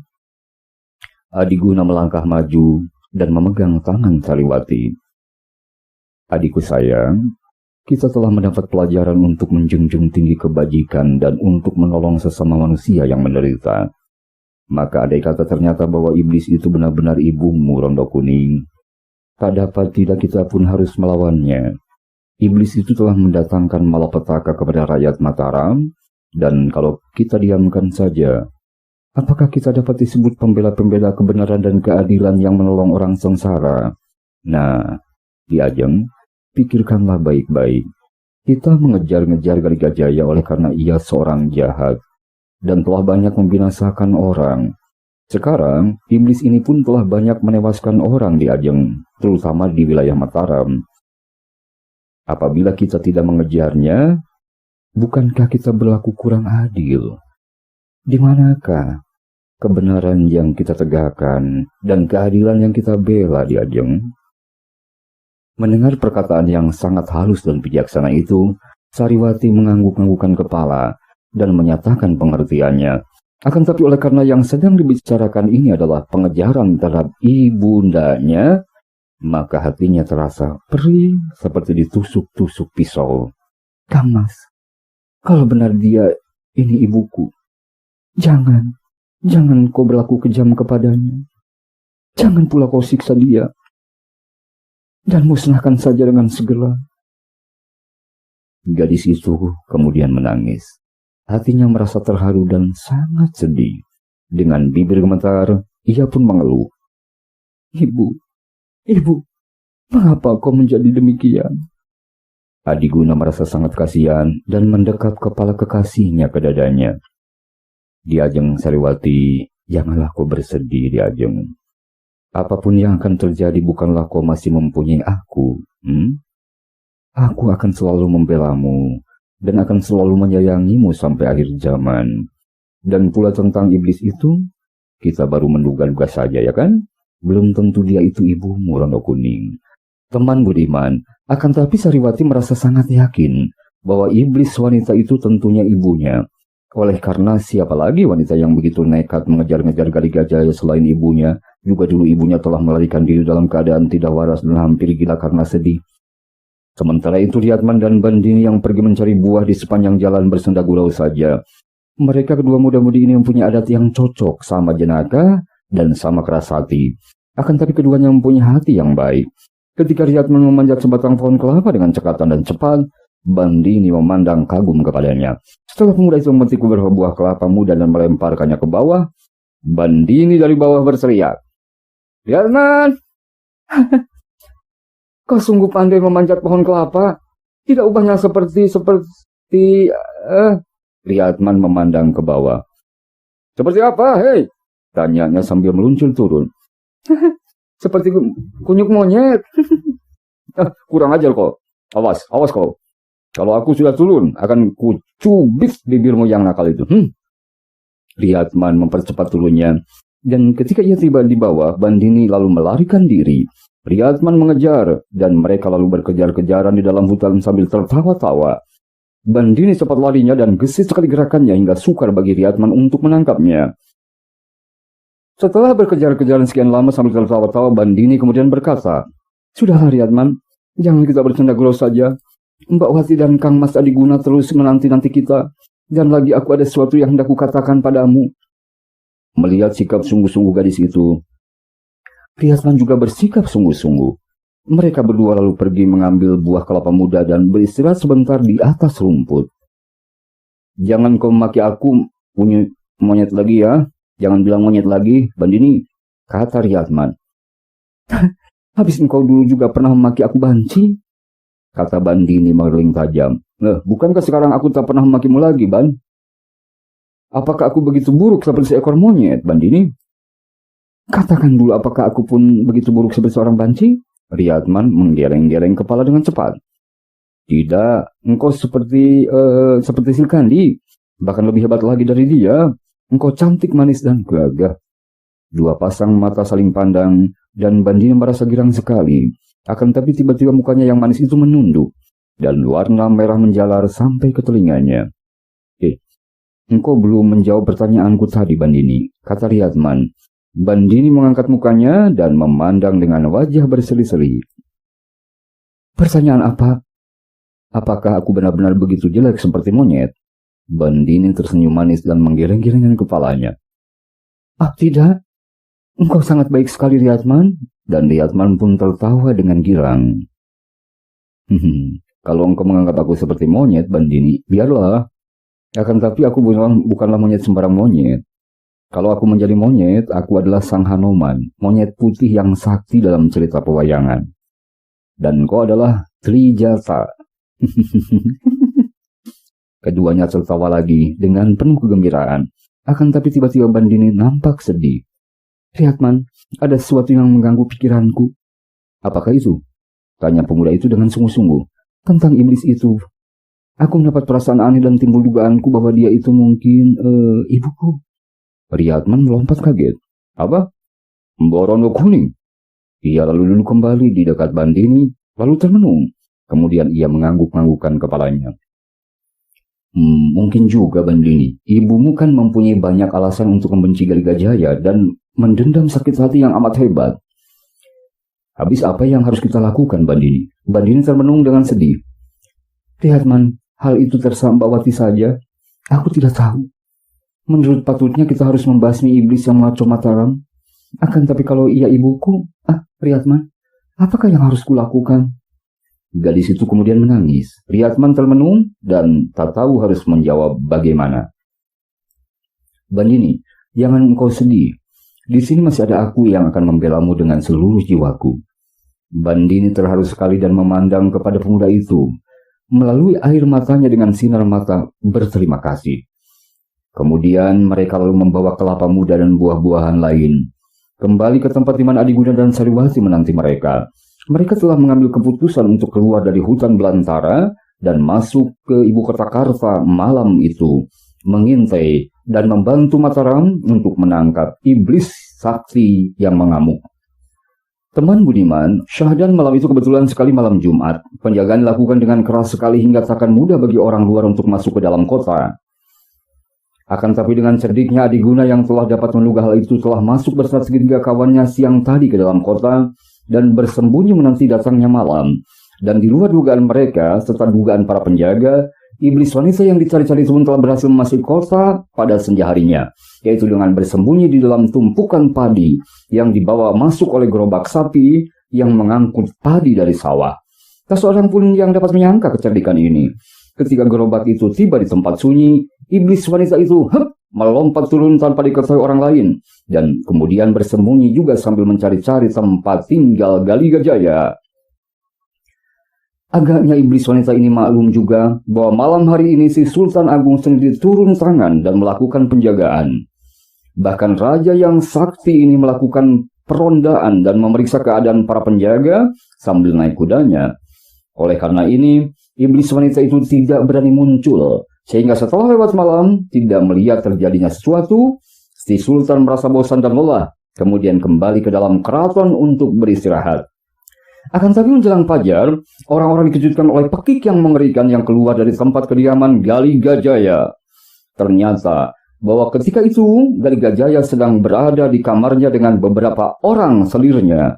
Adiguna melangkah maju dan memegang tangan Sariwati. "Adikku sayang, kita telah mendapat pelajaran untuk menjunjung tinggi kebajikan dan untuk menolong sesama manusia yang menderita. Maka andai kata ternyata bahwa iblis itu benar-benar ibumu, Rondo Kuning, tak dapat tidak kita pun harus melawannya. Iblis itu telah mendatangkan malapetaka kepada rakyat Mataram, dan kalau kita diamkan saja, apakah kita dapat disebut pembela-pembela kebenaran dan keadilan yang menolong orang sengsara? Nah, Di Ajeng, pikirkanlah baik-baik. Kita mengejar-ngejar Galigajaya oleh karena ia seorang jahat dan telah banyak membinasakan orang. Sekarang, iblis ini pun telah banyak menewaskan orang di Ajeng, terutama di wilayah Mataram. Apabila kita tidak mengejarnya, bukankah kita berlaku kurang adil? Di manakah kebenaran yang kita tegakkan dan keadilan yang kita bela di Ajeng?" Mendengar perkataan yang sangat halus dan bijaksana itu, Sariwati mengangguk-anggukkan kepala dan menyatakan pengertiannya. Akan tapi oleh karena yang sedang dibicarakan ini adalah pengejaran terhadap ibundanya, maka hatinya terasa perih seperti ditusuk-tusuk pisau. "Kang Mas, kalau benar dia ini ibuku, jangan kau berlaku kejam kepadanya. Jangan pula kau siksa dia dan musnahkan saja dengan segera." Gadis itu kemudian menangis. Hatinya merasa terharu dan sangat sedih. Dengan bibir gemetar, ia pun mengeluh. Ibu, mengapa kau menjadi demikian?" Adiguna merasa sangat kasihan dan mendekap kepala kekasihnya ke dadanya. "Di Ajeng Sariwati, janganlah kau bersedih, Di Ajeng. Apapun yang akan terjadi bukanlah kau masih mempunyai aku. Aku akan selalu membelamu dan akan selalu menyayangimu sampai akhir zaman. Dan pula tentang iblis itu, kita baru menduga-duga saja, ya kan? Belum tentu dia itu ibumu, Rondo Kuning. Teman budiman, akan tapi Sariwati merasa sangat yakin bahwa iblis wanita itu tentunya ibunya. Oleh karena siapa lagi wanita yang begitu nekat mengejar-ngejar Galigajaya selain ibunya? Juga dulu ibunya telah melarikan diri dalam keadaan tidak waras dan hampir gila karena sedih. Sementara itu Riatman dan Bandini yang pergi mencari buah di sepanjang jalan bersenda gurau saja. Mereka kedua muda-mudi ini mempunyai adat yang cocok, sama jenaka dan sama keras hati. Akan tapi keduanya mempunyai hati yang baik. Ketika Riatman memanjat sebatang pohon kelapa dengan cekatan dan cepat, Bandini memandang kagum kepadanya. Setelah pemuda itu memetik beberapa buah kelapa muda dan melemparkannya ke bawah, Bandini dari bawah berteriak, "Riatman, kau sungguh pandai memanjat pohon kelapa. Tidak ubahnya seperti... Riatman memandang ke bawah. "Seperti apa, hei?" tanyanya sambil meluncur turun. "Seperti kunyuk monyet." "Kurang ajar kau. Awas kau. Kalau aku sudah turun, akan kucubit bibirmu yang nakal itu." Riatman mempercepat turunnya, dan ketika ia tiba di bawah, Bandini lalu melarikan diri. Riatman mengejar, dan mereka lalu berkejar-kejaran di dalam hutan sambil tertawa-tawa. Bandini cepat larinya dan gesit sekali gerakannya hingga sukar bagi Riatman untuk menangkapnya. Setelah berkejar-kejaran sekian lama sambil tertawa-tawa, Bandini kemudian berkata, "Sudahlah Riatman, jangan kita bercanda gurau saja. Mbak Wati dan Kang Mas Adiguna terus menanti-nanti kita, dan lagi aku ada sesuatu yang hendak kukatakan padamu." Melihat sikap sungguh-sungguh gadis itu, Riatman juga bersikap sungguh-sungguh. Mereka berdua lalu pergi mengambil buah kelapa muda dan beristirahat sebentar di atas rumput. "Jangan kau memaki aku punya monyet lagi ya. Jangan bilang monyet lagi, Bandini," kata Riatman. "Habis engkau dulu juga pernah memaki aku banci," kata Bandini mengerling tajam. Bukankah sekarang aku tak pernah memakimu lagi, Ban? Apakah aku begitu buruk seperti seekor monyet, Bandini? Katakan dulu, apakah aku pun begitu buruk seperti seorang banci? Riatman menggeleng-geleng kepala dengan cepat. "Tidak, engkau seperti Silkandi, bahkan lebih hebat lagi dari dia. Engkau cantik, manis, dan gagah." Dua pasang mata saling pandang, dan Bandini merasa girang sekali. Akan tapi tiba-tiba mukanya yang manis itu menunduk, dan warna merah menjalar sampai ke telinganya. Engkau belum menjawab pertanyaanku tadi, Bandini," kata Riatman. Bandini mengangkat mukanya dan memandang dengan wajah berseri-seri. "Pertanyaan apa? Apakah aku benar-benar begitu jelek seperti monyet?" Bandini tersenyum manis dan menggeleng-gelengkan kepalanya. Tidak. Engkau sangat baik sekali, Riatman." Dan Riatman pun tertawa dengan girang. "Kalau engkau menganggap aku seperti monyet, Bandini, biarlah. Akan tapi aku bukanlah monyet sembarang monyet. Kalau aku menjadi monyet, aku adalah Sang Hanoman, monyet putih yang sakti dalam cerita pewayangan. Dan kau adalah Trijata." Keduanya tertawa lagi dengan penuh kegembiraan. Akan tapi tiba-tiba Bandini nampak sedih. "Riatman, ada sesuatu yang mengganggu pikiranku." "Apakah itu?" tanya pemuda itu dengan sungguh-sungguh. "Tentang iblis itu. Aku mendapat perasaan aneh dan timbul dugaanku bahwa dia itu mungkin ibuku." Riatman melompat kaget. "Apa? Mborono kuning?" Ia lalu duduk kembali di dekat Bandini, lalu termenung. Kemudian ia mengangguk-anggukkan kepalanya. "Mungkin juga, Bandini. Ibumu kan mempunyai banyak alasan untuk membenci Galigajaya dan mendendam sakit hati yang amat hebat. Habis apa yang harus kita lakukan, Bandini?" Bandini termenung dengan sedih. "Riatman, hal itu terserah Mbak Wati saja. Aku tidak tahu. Menurut patutnya kita harus membasmi iblis yang maco Mataram. Akan tapi kalau ia ibuku, Riatman, apakah yang harus kulakukan?" Gadis itu kemudian menangis. Riatman termenung dan tak tahu harus menjawab bagaimana. "Bandini, jangan engkau sedih. Di sini masih ada aku yang akan membelamu dengan seluruh jiwaku." Bandini terharu sekali dan memandang kepada pemuda itu. Melalui air matanya dengan sinar mata berterima kasih. Kemudian mereka lalu membawa kelapa muda dan buah-buahan lain kembali ke tempat di mana Adiguna dan Sariwati menanti mereka. Mereka telah mengambil keputusan untuk keluar dari hutan belantara dan masuk ke ibu kota Karta malam itu, mengintai dan membantu Mataram untuk menangkap iblis sakti yang mengamuk. Teman Budiman, Syahdan malam itu kebetulan sekali malam Jumat. Penjagaan dilakukan dengan keras sekali hingga takkan mudah bagi orang luar untuk masuk ke dalam kota. Akan tapi dengan cerdiknya Adiguna yang telah dapat menduga hal itu telah masuk bersama 3 kawannya siang tadi ke dalam kota dan bersembunyi menanti datangnya malam. Dan di luar dugaan mereka, serta dugaan para penjaga, iblis wanita yang dicari-cari itu telah berhasil memasuki kota pada senja harinya, yaitu dengan bersembunyi di dalam tumpukan padi yang dibawa masuk oleh gerobak sapi yang mengangkut padi dari sawah. Tak seorang pun yang dapat menyangka kecerdikan ini. Ketika gerobak itu tiba di tempat sunyi, iblis wanita itu melompat turun tanpa diketahui orang lain, dan kemudian bersembunyi juga sambil mencari-cari tempat tinggal Gali Gajaya. Agaknya iblis wanita ini maklum juga bahwa malam hari ini si Sultan Agung sendiri turun tangan dan melakukan penjagaan. Bahkan raja yang sakti ini melakukan perondaan dan memeriksa keadaan para penjaga sambil naik kudanya. Oleh karena ini, iblis wanita itu tidak berani muncul, sehingga setelah lewat malam tidak melihat terjadinya sesuatu. Si Sultan merasa bosan dan lelah, kemudian kembali ke dalam keraton untuk beristirahat. Akan tapi menjelang fajar, orang-orang dikejutkan oleh pekik yang mengerikan yang keluar dari tempat kediaman Gali Gajaya. Ternyata bahwa ketika itu Gali Gajaya sedang berada di kamarnya dengan beberapa orang selirnya.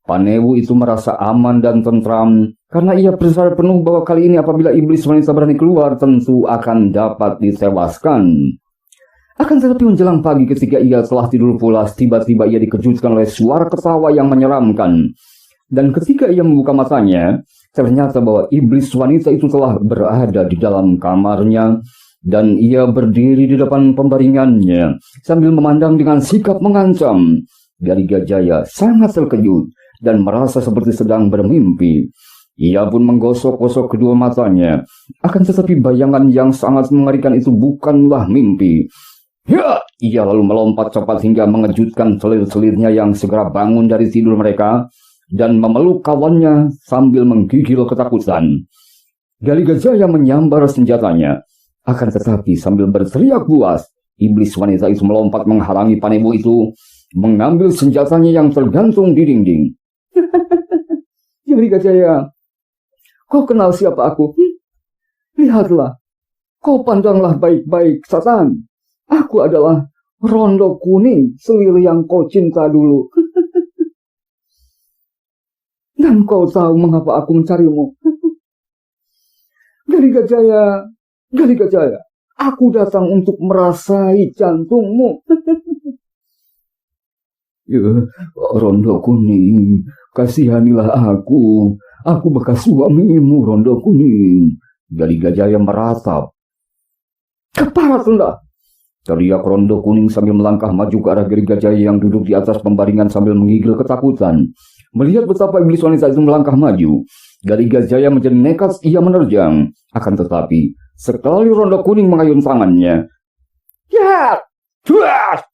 Panewu itu merasa aman dan tentram karena ia percaya penuh bahwa kali ini apabila iblis wanita berani keluar tentu akan dapat ditewaskan. Akan tetapi menjelang pagi ketika ia telah tidur pulas, tiba-tiba ia dikejutkan oleh suara ketawa yang menyeramkan. Dan ketika ia membuka matanya, ternyata bahwa iblis wanita itu telah berada di dalam kamarnya, dan ia berdiri di depan pembaringannya sambil memandang dengan sikap mengancam. Gali Gajaya sangat terkejut dan merasa seperti sedang bermimpi. Ia pun menggosok-gosok kedua matanya. Akan tetapi bayangan yang sangat mengerikan itu bukanlah mimpi. Ya, ia lalu melompat cepat hingga mengejutkan selir-selirnya yang segera bangun dari tidur mereka dan memeluk kawannya sambil menggigil ketakutan. Gali Gajaya menyambar senjatanya. Akan tetapi sambil berteriak buas, iblis wanita itu melompat menghalangi Panewu itu, mengambil senjatanya yang tergantung di dinding. Gali Gajaya, kau kenal siapa aku? Lihatlah, kau pandanglah baik-baik, Satan. Aku adalah Rondo Kuning, selir yang kau cinta dulu. Dan kau tahu mengapa aku mencarimu? Gali Gajaya, aku datang untuk merasai jantungmu. Ya, Rondo Kuning, kasihanilah aku. Aku bekas suamimu, Rondo Kuning. Gali Gajaya meratap. Kepala rendah! Teriak Rondo Kuning sambil melangkah maju ke arah Gali Gajaya yang duduk di atas pembaringan sambil menggigil ketakutan. Melihat betapa iblis wanita itu melangkah maju, Gali Gajaya menjadi nekat, ia menerjang. Akan tetapi, sekali Rondo Kuning mengayun tangannya. Ya! Juas!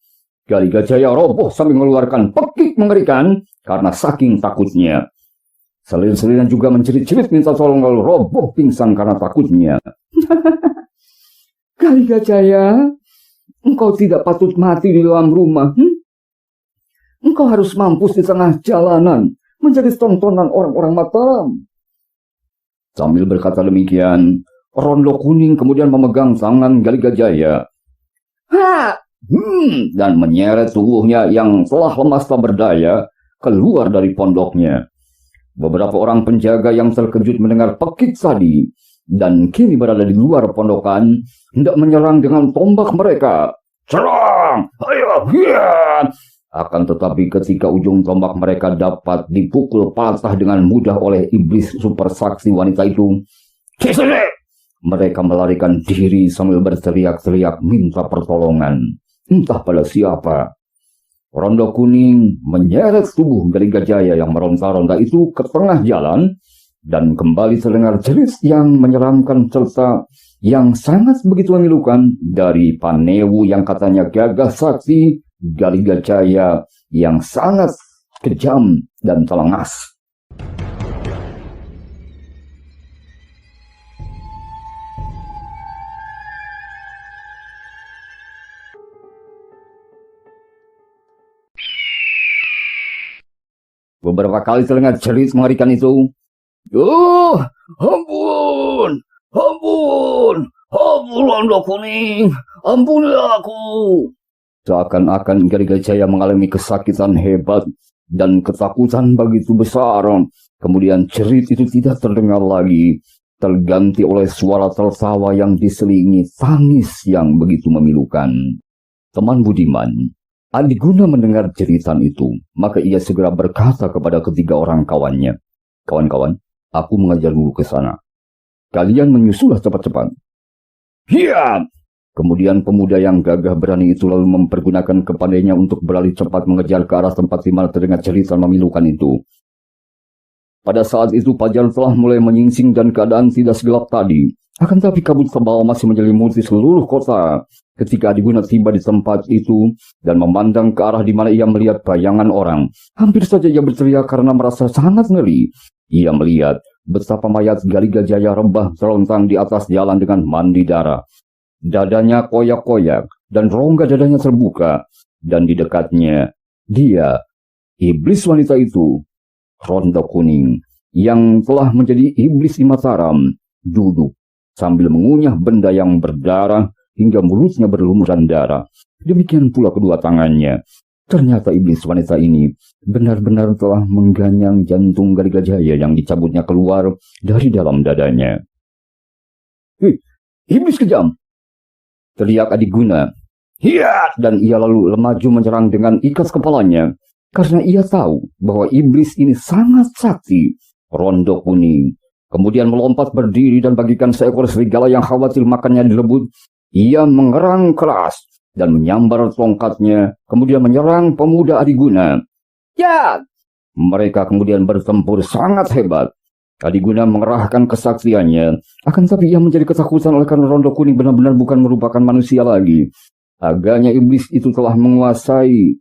Gali Gajaya roboh sambil mengeluarkan pekik mengerikan karena saking takutnya. Selir-selirnya juga mencerit-cerit minta tolong lalu roboh pingsan karena takutnya. Gali Gajaya, engkau tidak patut mati di dalam rumah. Engkau harus mampus di tengah jalanan, menjadi tontonan orang-orang Mataram. Sambil berkata demikian, Rondo Kuning kemudian memegang tangan Gali Gajaya. Dan menyeret tubuhnya yang telah lemas tak berdaya keluar dari pondoknya. Beberapa orang penjaga yang terkejut mendengar pekik tadi dan kini berada di luar pondokan hendak menyerang dengan tombak mereka. Serang! Ayo! Hiat! Akan tetapi ketika ujung tombak mereka dapat dipukul patah dengan mudah oleh iblis super saksi wanita itu, mereka melarikan diri sambil berteriak-teriak minta pertolongan. Entah pada siapa. Rondo Kuning menyeret tubuh Gali Gajaya yang meronta-ronta itu ke tengah jalan dan kembali terdengar jerit yang menyeramkan serta yang sangat begitu memilukan dari Panewu yang katanya gagah sakti, Gali Gajaya yang sangat kejam dan telengas. Beberapa kali terdengar jerit mengerikan itu. Oh, ampun, ampun, ampun Rondo Kuning, ampunilah aku. Seakan-akan Gali Gajaya mengalami kesakitan hebat dan ketakutan begitu besar. Kemudian jerit itu tidak terdengar lagi, terganti oleh suara tertawa yang diselingi tangis yang begitu memilukan. Teman budiman, Adiguna mendengar jeritan itu, maka ia segera berkata kepada ketiga orang kawannya, "Kawan-kawan, aku mengajar dulu ke sana. Kalian menyusulah cepat-cepat." "Iya!" Kemudian pemuda yang gagah berani itu lalu mempergunakan kepadanya untuk berlari cepat mengejar ke arah tempat di mana terdengar jeritan memilukan itu. Pada saat itu fajar telah mulai menyingsing dan keadaan tidak segelap tadi. Akan tapi kabut tebal masih menyelimuti seluruh kota. Ketika Adiguna tiba di tempat itu dan memandang ke arah di mana ia melihat bayangan orang, hampir saja ia berteriak karena merasa sangat ngeri. Ia melihat betapa mayat Galigajaya rebah terlontang di atas jalan dengan mandi darah. Dadanya koyak-koyak dan rongga dadanya terbuka, dan di dekatnya dia, iblis wanita itu, Rondo Kuning, yang telah menjadi iblis di Mataram, duduk sambil mengunyah benda yang berdarah hingga mulutnya berlumuran darah. Demikian pula kedua tangannya. Ternyata iblis wanita ini benar-benar telah mengganyang jantung Galigajaya yang dicabutnya keluar dari dalam dadanya. "Iblis kejam!" teriak Adiguna. "Hiat!" Dan ia lalu maju menyerang dengan ikat kepalanya, karena ia tahu bahwa iblis ini sangat sakti. Rondo Kuning kemudian melompat berdiri dan bagikan seekor serigala yang khawatir makannya direbut. Ia mengerang keras dan menyambar tongkatnya, kemudian menyerang pemuda Adiguna. "Ya!" Mereka kemudian bertempur sangat hebat. Adiguna mengerahkan kesaktiannya, akan tapi ia menjadi ketakutan oleh karena Rondo Kuning benar-benar bukan merupakan manusia lagi. Agaknya iblis itu telah menguasai.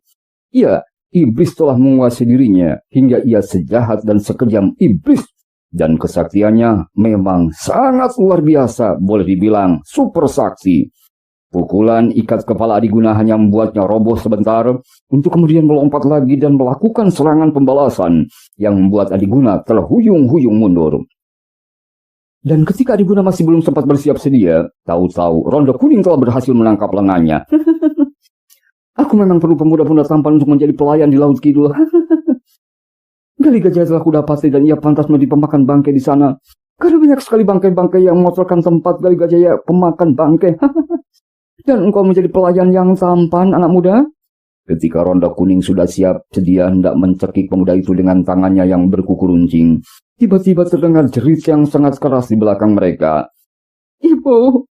Iya, iblis telah menguasai dirinya hingga ia sejahat dan sekejam iblis. Dan kesaktiannya memang sangat luar biasa, boleh dibilang super sakti. Pukulan ikat kepala Adiguna hanya membuatnya roboh sebentar, untuk kemudian melompat lagi dan melakukan serangan pembalasan yang membuat Adiguna terhuyung-huyung mundur. Dan ketika Adiguna masih belum sempat bersiap sedia, tahu-tahu Rondo Kuning telah berhasil menangkap lengannya. "Aku memang perlu pemuda-pemuda tampan untuk menjadi pelayan di Laut Kidul. Galigajaya telah kudapati dan ia pantas menjadi pemakan bangkai di sana. Karena banyak sekali bangkai-bangkai yang mengotorkan tempat Galigajaya pemakan bangkai. Dan engkau menjadi pelayan yang tampan, anak muda." Ketika Rondo Kuning sudah siap sedia hendak mencekik pemuda itu dengan tangannya yang berkuku runcing, tiba-tiba terdengar jerit yang sangat keras di belakang mereka. "Ibu!"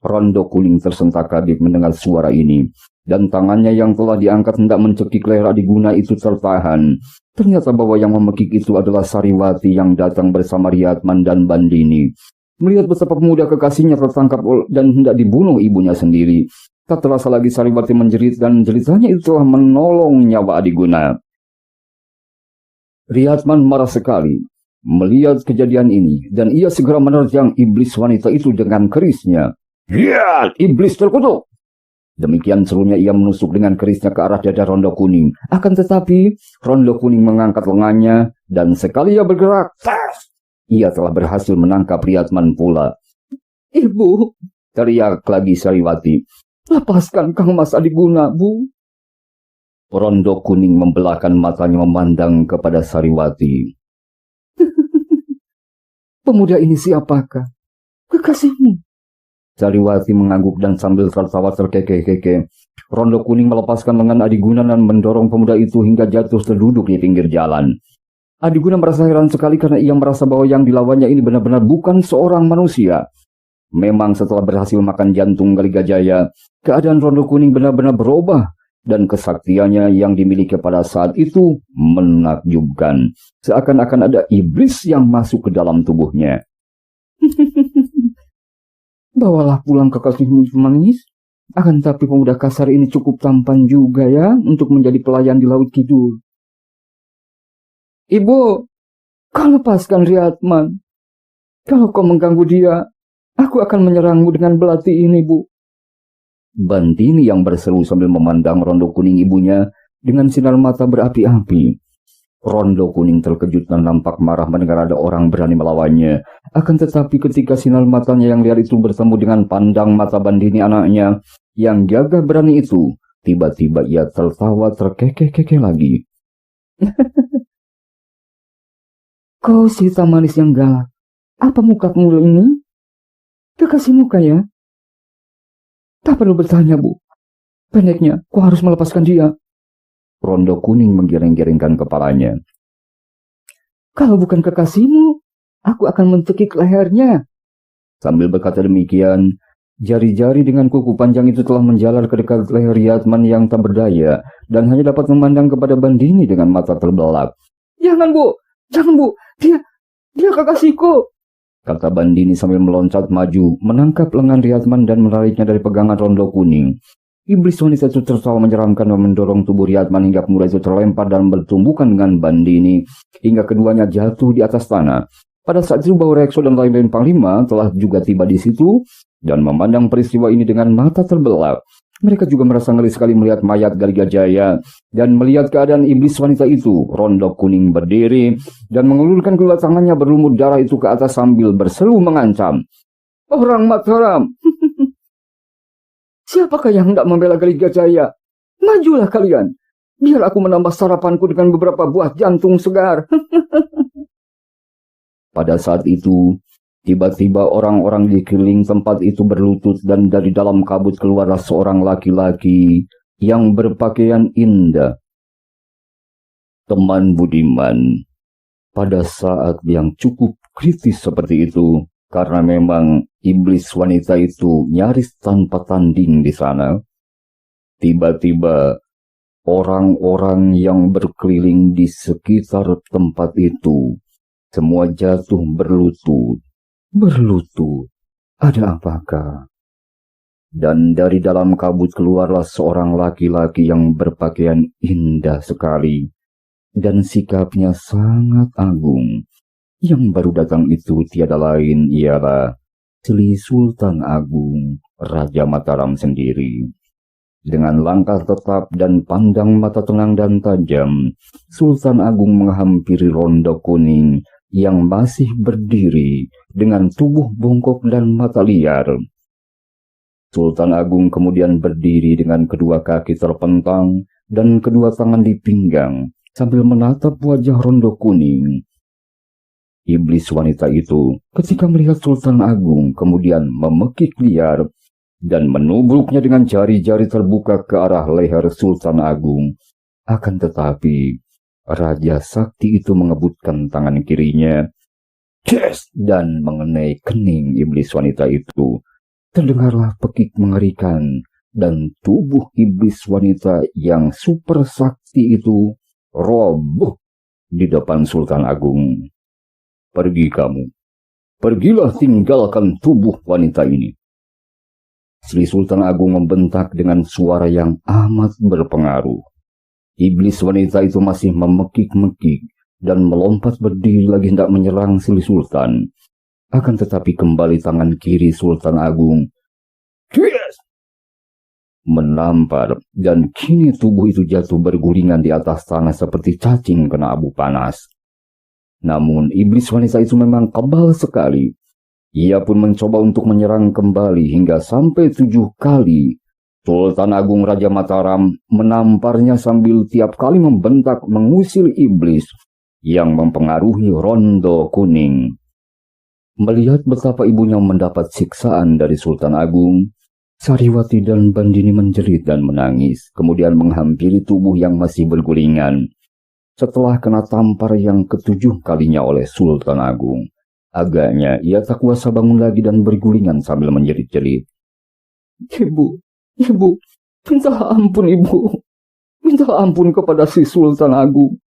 Rondo Kuning tersentak kaget mendengar suara ini, dan tangannya yang telah diangkat hendak mencekik leher Adiguna itu tertahan. Ternyata bahwa yang memekik itu adalah Sariwati yang datang bersama Riyatman dan Bandini. Melihat betapa pemuda kekasihnya tertangkap dan hendak dibunuh ibunya sendiri, tak terasa lagi Sariwati menjerit, dan jeritannya itu telah menolong nyawa Adiguna. Riyatman marah sekali melihat kejadian ini, dan ia segera menerjang iblis wanita itu dengan kerisnya. "Lihat, iblis terkutuk!" Demikian serunya ia menusuk dengan kerisnya ke arah dada Rondo Kuning. Akan tetapi Rondo Kuning mengangkat lengannya, dan sekali ia bergerak, ia telah berhasil menangkap Riyatman pula. "Ibu!" teriak lagi Sariwati. "Lepaskan Kang Mas Adiguna, Bu!" Rondo Kuning membelahkan matanya memandang kepada Sariwati. "Pemuda ini siapakah? Kekasihmu?" Sariwati mengangguk dan sambil tertawa terkekeh-kekeh. Rondo Kuning melepaskan lengan Adiguna dan mendorong pemuda itu hingga jatuh terduduk di pinggir jalan. Adiguna merasa heran sekali karena ia merasa bahwa yang dilawannya ini benar-benar bukan seorang manusia. Memang setelah berhasil makan jantung Galigajaya, keadaan Rondo Kuning benar-benar berubah, dan kesaktiannya yang dimiliki pada saat itu menakjubkan. Seakan-akan ada iblis yang masuk ke dalam tubuhnya. "Bawalah pulang kekasihmu manis. Akan tapi pemuda kasar ini cukup tampan juga ya untuk menjadi pelayan di Laut Kidul." "Ibu, kau lepaskan Riyatman. Kalau kau mengganggu dia, aku akan menyerangmu dengan belati ini, Bu." Bandini yang berseru sambil memandang Rondo Kuning ibunya dengan sinar mata berapi-api. Rondo Kuning terkejut dan nampak marah mendengar ada orang berani melawannya. Akan tetapi ketika sinar matanya yang liar itu bertemu dengan pandang mata Bandini anaknya yang gagah berani itu, tiba-tiba ia tertawa terkekeh-kekeh lagi. Kau sita manis yang galak. Apa mukamu ini? Kekasih muka ya? Tak perlu bertanya, Bu. Pendeknya, kau harus melepaskan dia. Rondo Kuning menggiring-giringkan kepalanya. Kalau bukan kekasihmu, aku akan mentekik lehernya. Sambil berkata demikian, jari-jari dengan kuku panjang itu telah menjalar ke dekat leher Yatman yang tak berdaya dan hanya dapat memandang kepada Bandini dengan mata terbelalak. Jangan, Bu! Jangan, Bu! Dia kekasihku! Kata Bandini sambil meloncat maju, menangkap lengan Yatman dan menariknya dari pegangan Rondo Kuning. Iblis wanita itu tertawa menyeramkan dan mendorong tubuh Yatman hingga pemuda itu terlempar dan bertumbukan dengan Bandini hingga keduanya jatuh di atas tanah. Pada saat itu Bahu Rekso dan lain-lain panglima telah juga tiba di situ dan memandang peristiwa ini dengan mata terbelalak. Mereka juga merasa ngeri sekali melihat mayat Galigajaya dan melihat keadaan iblis wanita itu. Rondo Kuning berdiri dan mengulurkan kedua tangannya berlumur darah itu ke atas sambil berseru mengancam. Orang Mataram! Siapakah yang hendak membela Galigajaya? Majulah kalian, biar aku menambah sarapanku dengan beberapa buah jantung segar. Pada saat itu, tiba-tiba orang-orang di keliling tempat itu berlutut dan dari dalam kabut keluarlah seorang laki-laki yang berpakaian indah. Teman budiman, pada saat yang cukup kritis seperti itu, karena memang iblis wanita itu nyaris tanpa tanding di sana, tiba-tiba orang-orang yang berkeliling di sekitar tempat itu semua jatuh berlutut. Berlutut, ada apakah? Dan dari dalam kabut keluarlah seorang laki-laki yang berpakaian indah sekali dan sikapnya sangat agung. Yang baru datang itu tiada lain ialah Sri Sultan Agung, Raja Mataram sendiri. Dengan langkah tetap dan pandang mata tenang dan tajam, Sultan Agung menghampiri Rondo Kuning yang masih berdiri dengan tubuh bongkok dan mata liar. Sultan Agung kemudian berdiri dengan kedua kaki terpentang dan kedua tangan di pinggang sambil menatap wajah Rondo Kuning. Iblis wanita itu ketika melihat Sultan Agung kemudian memekik liar dan menubruknya dengan jari-jari terbuka ke arah leher Sultan Agung. Akan tetapi Raja Sakti itu mengebutkan tangan kirinya dan mengenai kening iblis wanita itu. Terdengarlah pekik mengerikan dan tubuh iblis wanita yang super sakti itu roboh di depan Sultan Agung. Pergi kamu, pergilah tinggalkan tubuh wanita ini. Sri Sultan Agung membentak dengan suara yang amat berpengaruh. Iblis wanita itu masih memekik-mekik dan melompat berdiri lagi hendak menyerang Sri Sultan. Akan tetapi kembali tangan kiri Sultan Agung menampar dan kini tubuh itu jatuh bergulingan di atas tanah seperti cacing kena abu panas. Namun iblis wanita itu memang kebal sekali. Ia pun mencoba untuk menyerang kembali hingga sampai 7 kali. Sultan Agung Raja Mataram menamparnya sambil tiap kali membentak mengusir iblis yang mempengaruhi Rondo Kuning. Melihat betapa ibunya mendapat siksaan dari Sultan Agung, Sariwati dan Bandini menjerit dan menangis, kemudian menghampiri tubuh yang masih bergulingan. Setelah kena tampar yang ke-7 kalinya oleh Sultan Agung, agaknya ia tak kuasa bangun lagi dan bergulingan sambil menjerit-jerit. Ibu, minta ampun ibu, minta ampun kepada si Sultan Agung,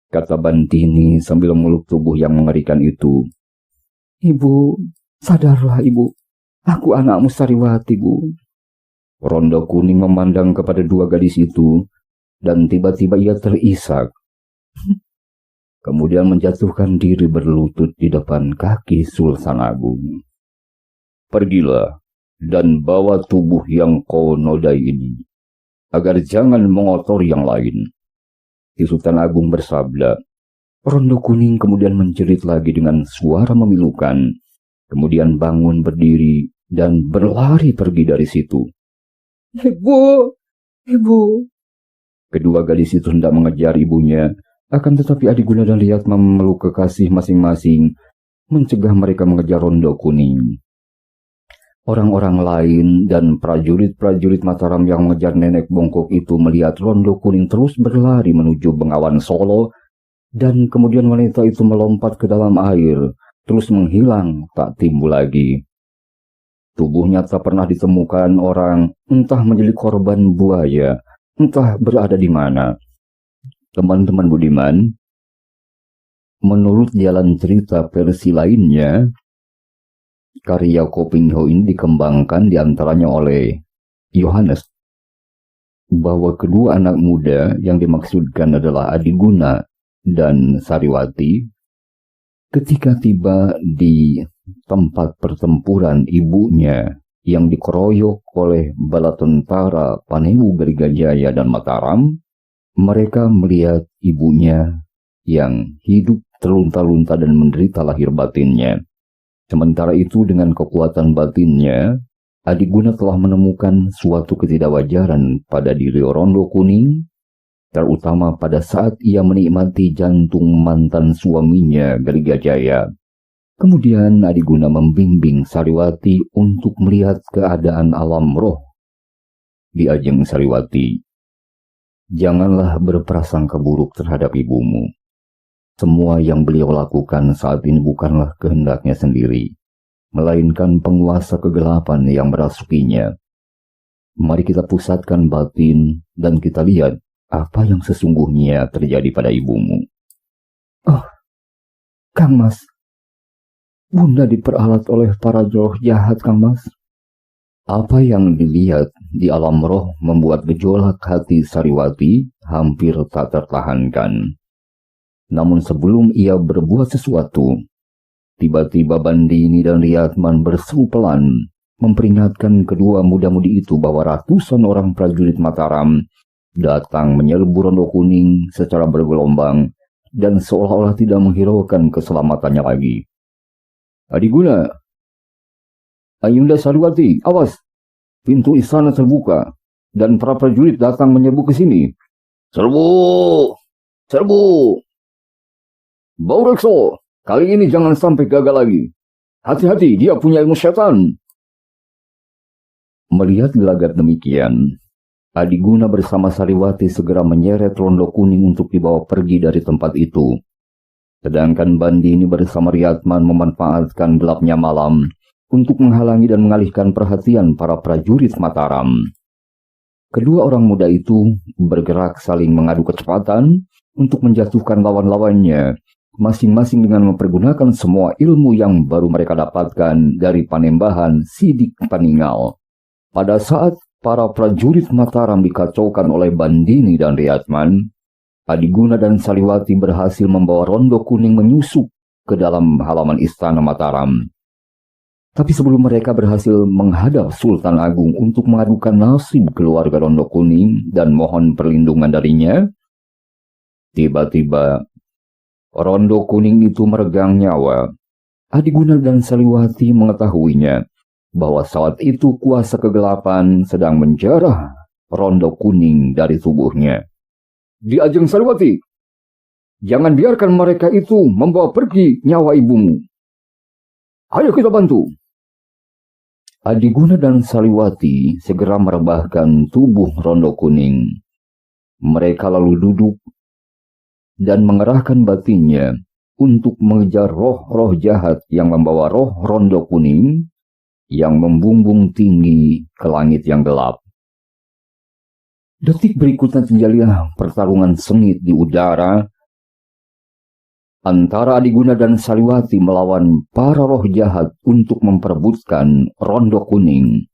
kata Bandini sambil memeluk tubuh yang mengerikan itu. Ibu, sadarlah ibu, aku anakmu Sariwati, Bu. Rondo Kuning memandang kepada 2 gadis itu, dan tiba-tiba ia terisak. Kemudian menjatuhkan diri berlutut di depan kaki Sultan Agung. Pergilah dan bawa tubuh yang kau nodai ini, agar jangan mengotori yang lain. Si Sultan Agung bersabda. Rondo Kuning kemudian menjerit lagi dengan suara memilukan, kemudian bangun berdiri dan berlari pergi dari situ. Ibu. Kedua gadis itu hendak mengejar ibunya, Akan tetapi Adiguna dan Liat memeluk kekasih masing-masing, mencegah mereka mengejar Rondo Kuning. Orang-orang lain dan prajurit-prajurit Mataram yang mengejar nenek bongkok itu melihat Rondo Kuning terus berlari menuju Bengawan Solo, dan kemudian wanita itu melompat ke dalam air, terus menghilang, tak timbul lagi. Tubuhnya tak pernah ditemukan orang, entah menjadi korban buaya, entah berada di mana. Teman-teman budiman, menurut jalan cerita versi lainnya, karya Kopingho ini dikembangkan diantaranya oleh Yohanes, bahwa kedua anak muda yang dimaksudkan adalah Adiguna dan Sariwati, ketika tiba di tempat pertempuran ibunya yang dikeroyok oleh bala tentara Panewu Bergajaya dan Mataram, mereka melihat ibunya yang hidup terlunta-lunta dan menderita lahir batinnya. Sementara itu dengan kekuatan batinnya, Adiguna telah menemukan suatu ketidakwajaran pada diri Rondo Kuning, terutama pada saat ia menikmati jantung mantan suaminya Gergajaya. Kemudian Adiguna membimbing Sariwati untuk melihat keadaan alam roh. Di Ajeng Sariwati, janganlah berprasangka buruk terhadap ibumu. Semua yang beliau lakukan saat ini bukanlah kehendaknya sendiri, melainkan penguasa kegelapan yang merasukinya. Mari kita pusatkan batin dan kita lihat apa yang sesungguhnya terjadi pada ibumu. Oh, Kang Mas, Bunda diperalat oleh para roh jahat, Kang Mas. Apa yang dilihat di alam roh membuat gejolak hati Sariwati hampir tak tertahankan. Namun sebelum ia berbuat sesuatu, tiba-tiba Bandini dan Liatman berseru pelan, memperingatkan kedua muda-mudi itu bahwa ratusan orang prajurit Mataram datang menyerbu Rondo Kuning secara bergelombang dan seolah-olah tidak menghiraukan keselamatannya lagi. Adiguna, Ayunda Sariwati, awas! Pintu istana terbuka dan para prajurit datang menyerbu ke sini. Serbu! Serbu! Bau Rekso, kali ini jangan sampai gagal lagi. Hati-hati, dia punya ilmu setan. Melihat gelagat demikian, Adiguna bersama Sariwati segera menyeret Rondo Kuning untuk dibawa pergi dari tempat itu. Sedangkan Bandini bersama Riatman memanfaatkan gelapnya malam untuk menghalangi dan mengalihkan perhatian para prajurit Mataram. Kedua orang muda itu bergerak saling mengadu kecepatan untuk menjatuhkan lawan-lawannya, masing-masing dengan mempergunakan semua ilmu yang baru mereka dapatkan dari Panembahan Sidik Paningal. Pada saat para prajurit Mataram dikacaukan oleh Bandini dan Riatman, Adiguna dan Sariwati berhasil membawa Rondo Kuning menyusup ke dalam halaman istana Mataram. Tapi sebelum mereka berhasil menghadap Sultan Agung untuk mengadukan nasib keluarga Rondo Kuning dan mohon perlindungan darinya, tiba-tiba Rondo Kuning itu meregang nyawa. Adiguna dan Sariwati mengetahuinya bahwa saat itu kuasa kegelapan sedang menjarah Rondo Kuning dari tubuhnya. Di Ajeng Sariwati, jangan biarkan mereka itu membawa pergi nyawa ibumu. Ayo kita bantu. Adiguna dan Sariwati segera merebahkan tubuh Rondo Kuning. Mereka lalu duduk dan mengerahkan batinnya untuk mengejar roh-roh jahat yang membawa roh Rondo Kuning yang membumbung tinggi ke langit yang gelap. Detik berikutnya terjadilah pertarungan sengit di udara antara Adiguna dan Sariwati melawan para roh jahat untuk memperebutkan Rondo Kuning.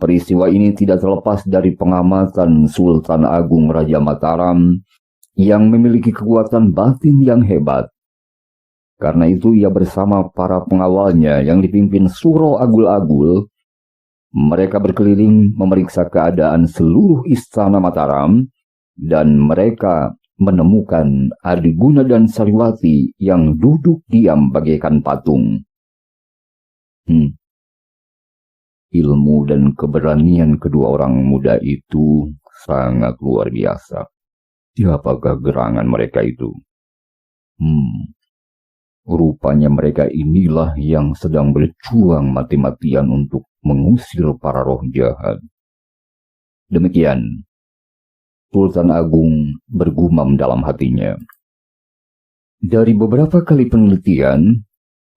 Peristiwa ini tidak terlepas dari pengamatan Sultan Agung Raja Mataram yang memiliki kekuatan batin yang hebat. Karena itu ia bersama para pengawalnya yang dipimpin Suro Agul-Agul, mereka berkeliling memeriksa keadaan seluruh istana Mataram dan mereka menemukan Adiguna dan Sariwati yang duduk diam bagaikan patung. Ilmu dan keberanian kedua orang muda itu sangat luar biasa. Siapakah gerangan mereka itu? Rupanya mereka inilah yang sedang berjuang mati-matian untuk mengusir para roh jahat. Demikian, Sultan Agung bergumam dalam hatinya. Dari beberapa kali penelitian,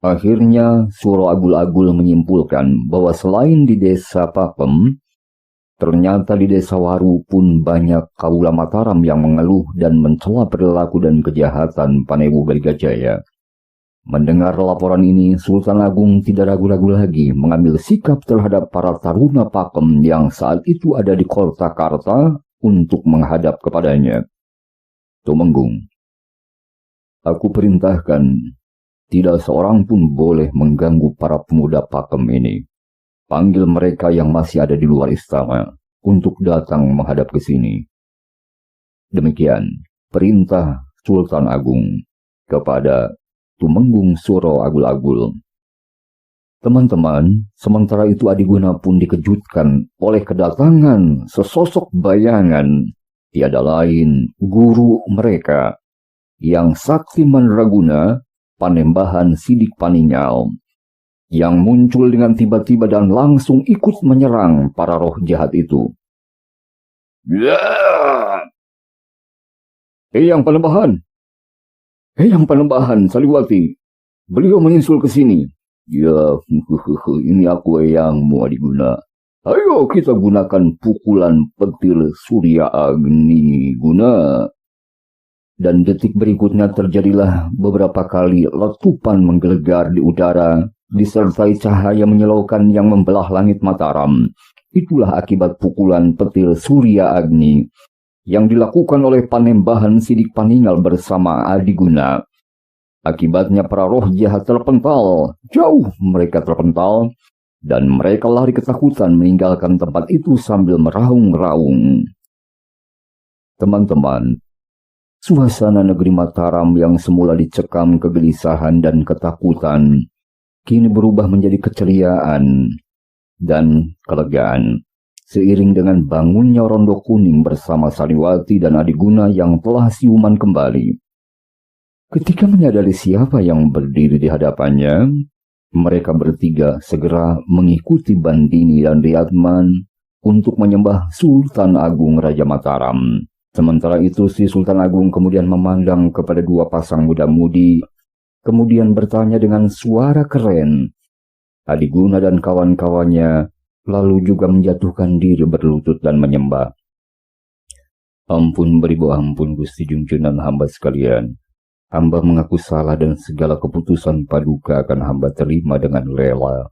akhirnya Suro Agul-Agul menyimpulkan bahwa selain di desa Pakem, ternyata di desa Waru pun banyak kaula Mataram yang mengeluh dan mencela perilaku dan kejahatan Panewu Baligajaya. Mendengar laporan ini, Sultan Agung tidak ragu-ragu lagi mengambil sikap terhadap para taruna Pakem yang saat itu ada di kota Karta untuk menghadap kepadanya. Tumenggung, aku perintahkan tidak seorang pun boleh mengganggu para pemuda Pakem ini. Panggil mereka yang masih ada di luar istana untuk datang menghadap ke sini. Demikian perintah Sultan Agung kepada Tumenggung Suro Agul-Agul. Teman-teman, sementara itu Adiguna pun dikejutkan oleh kedatangan sesosok bayangan, tiada lain guru mereka, yang sakti mandraguna Panembahan Sidik Paningal, yang muncul dengan tiba-tiba dan langsung ikut menyerang para roh jahat itu. Ya! Yang Panembahan, Saliwati, beliau menyusul ke sini. Ya, ini aku eyangmu Adiguna. Ayo kita gunakan pukulan petir Surya Agni Guna. Dan detik berikutnya terjadilah beberapa kali letupan menggelegar di udara, disertai cahaya menyilaukan yang membelah langit Mataram. Itulah akibat pukulan petir Surya Agni yang dilakukan oleh Panembahan Sidik Paningal bersama Adiguna. Akibatnya para roh jahat terpental, jauh mereka terpental, dan mereka lari ketakutan meninggalkan tempat itu sambil meraung-raung. Teman-teman, suasana negeri Mataram yang semula dicekam kegelisahan dan ketakutan, kini berubah menjadi keceriaan dan kelegaan, seiring dengan bangunnya Rondo Kuning bersama Saliwati dan Adiguna yang telah siuman kembali. Ketika menyadari siapa yang berdiri di hadapannya, mereka bertiga segera mengikuti Bandini dan Riatman untuk menyembah Sultan Agung Raja Mataram. Sementara itu si Sultan Agung kemudian memandang kepada dua pasang muda-mudi, kemudian bertanya dengan suara keren. Adiguna dan kawan-kawannya lalu juga menjatuhkan diri berlutut dan menyembah. Ampun beribu ampun Gusti Junjunan hamba sekalian. Hamba mengaku salah dan segala keputusan paduka akan hamba terima dengan rela.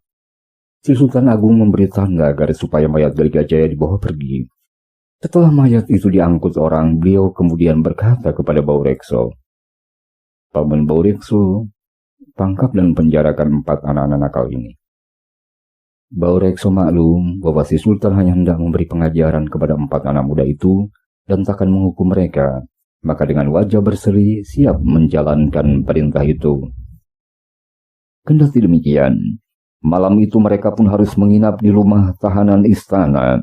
Si Sultan Agung memberi tanda agar supaya mayat Baligajaya dibawa pergi. Setelah mayat itu diangkut orang, beliau kemudian berkata kepada Baurekso, Paman Baurekso, tangkap dan penjarakan 4 anak-anak nakal ini. Baurekso maklum bahwa si Sultan hanya hendak memberi pengajaran kepada 4 anak muda itu dan takkan menghukum mereka. Maka dengan wajah berseri siap menjalankan perintah itu. Kendati demikian, malam itu mereka pun harus menginap di rumah tahanan istana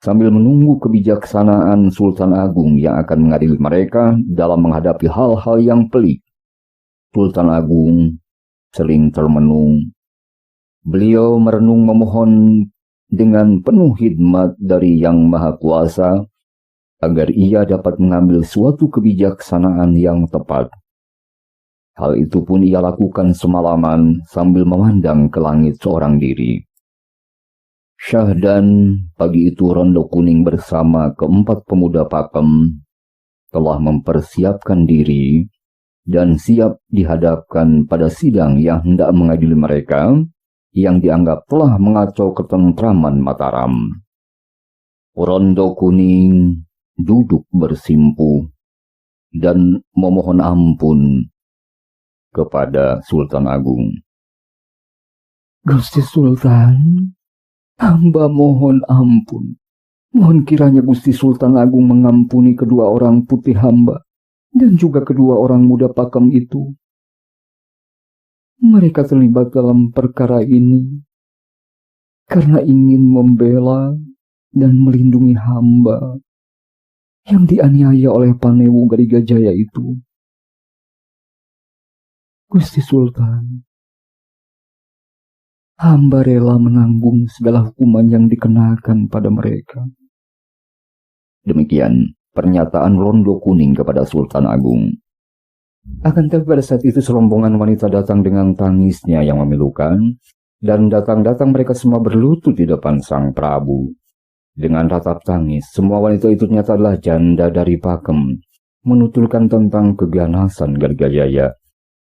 sambil menunggu kebijaksanaan Sultan Agung yang akan mengadili mereka dalam menghadapi hal-hal yang pelik. Sultan Agung sering termenung. Beliau merenung memohon dengan penuh hikmat dari Yang Maha Kuasa agar ia dapat mengambil suatu kebijaksanaan yang tepat. Hal itu pun ia lakukan semalaman sambil memandang ke langit seorang diri. Syahdan pagi itu Rondo Kuning bersama keempat pemuda Pakem telah mempersiapkan diri dan siap dihadapkan pada sidang yang hendak mengadili mereka yang dianggap telah mengacau ketentraman Mataram. Rondo Kuning duduk bersimpuh dan memohon ampun kepada Sultan Agung. Gusti Sultan, hamba mohon ampun. Mohon kiranya Gusti Sultan Agung mengampuni kedua orang putih hamba dan juga kedua orang muda Pakem itu. Mereka terlibat dalam perkara ini karena ingin membela dan melindungi hamba yang dianiaya oleh Panewu Galigajaya itu. Gusti Sultan, hamba rela menanggung segala hukuman yang dikenakan pada mereka. Demikian pernyataan Rondo Kuning kepada Sultan Agung. Akan tetapi pada saat itu serombongan wanita datang dengan tangisnya yang memilukan, dan datang-datang mereka semua berlutut di depan Sang Prabu. Dengan ratap tangis, semua wanita itu ternyata adalah janda dari Pakem, menuturkan tentang keganasan Galigajaya.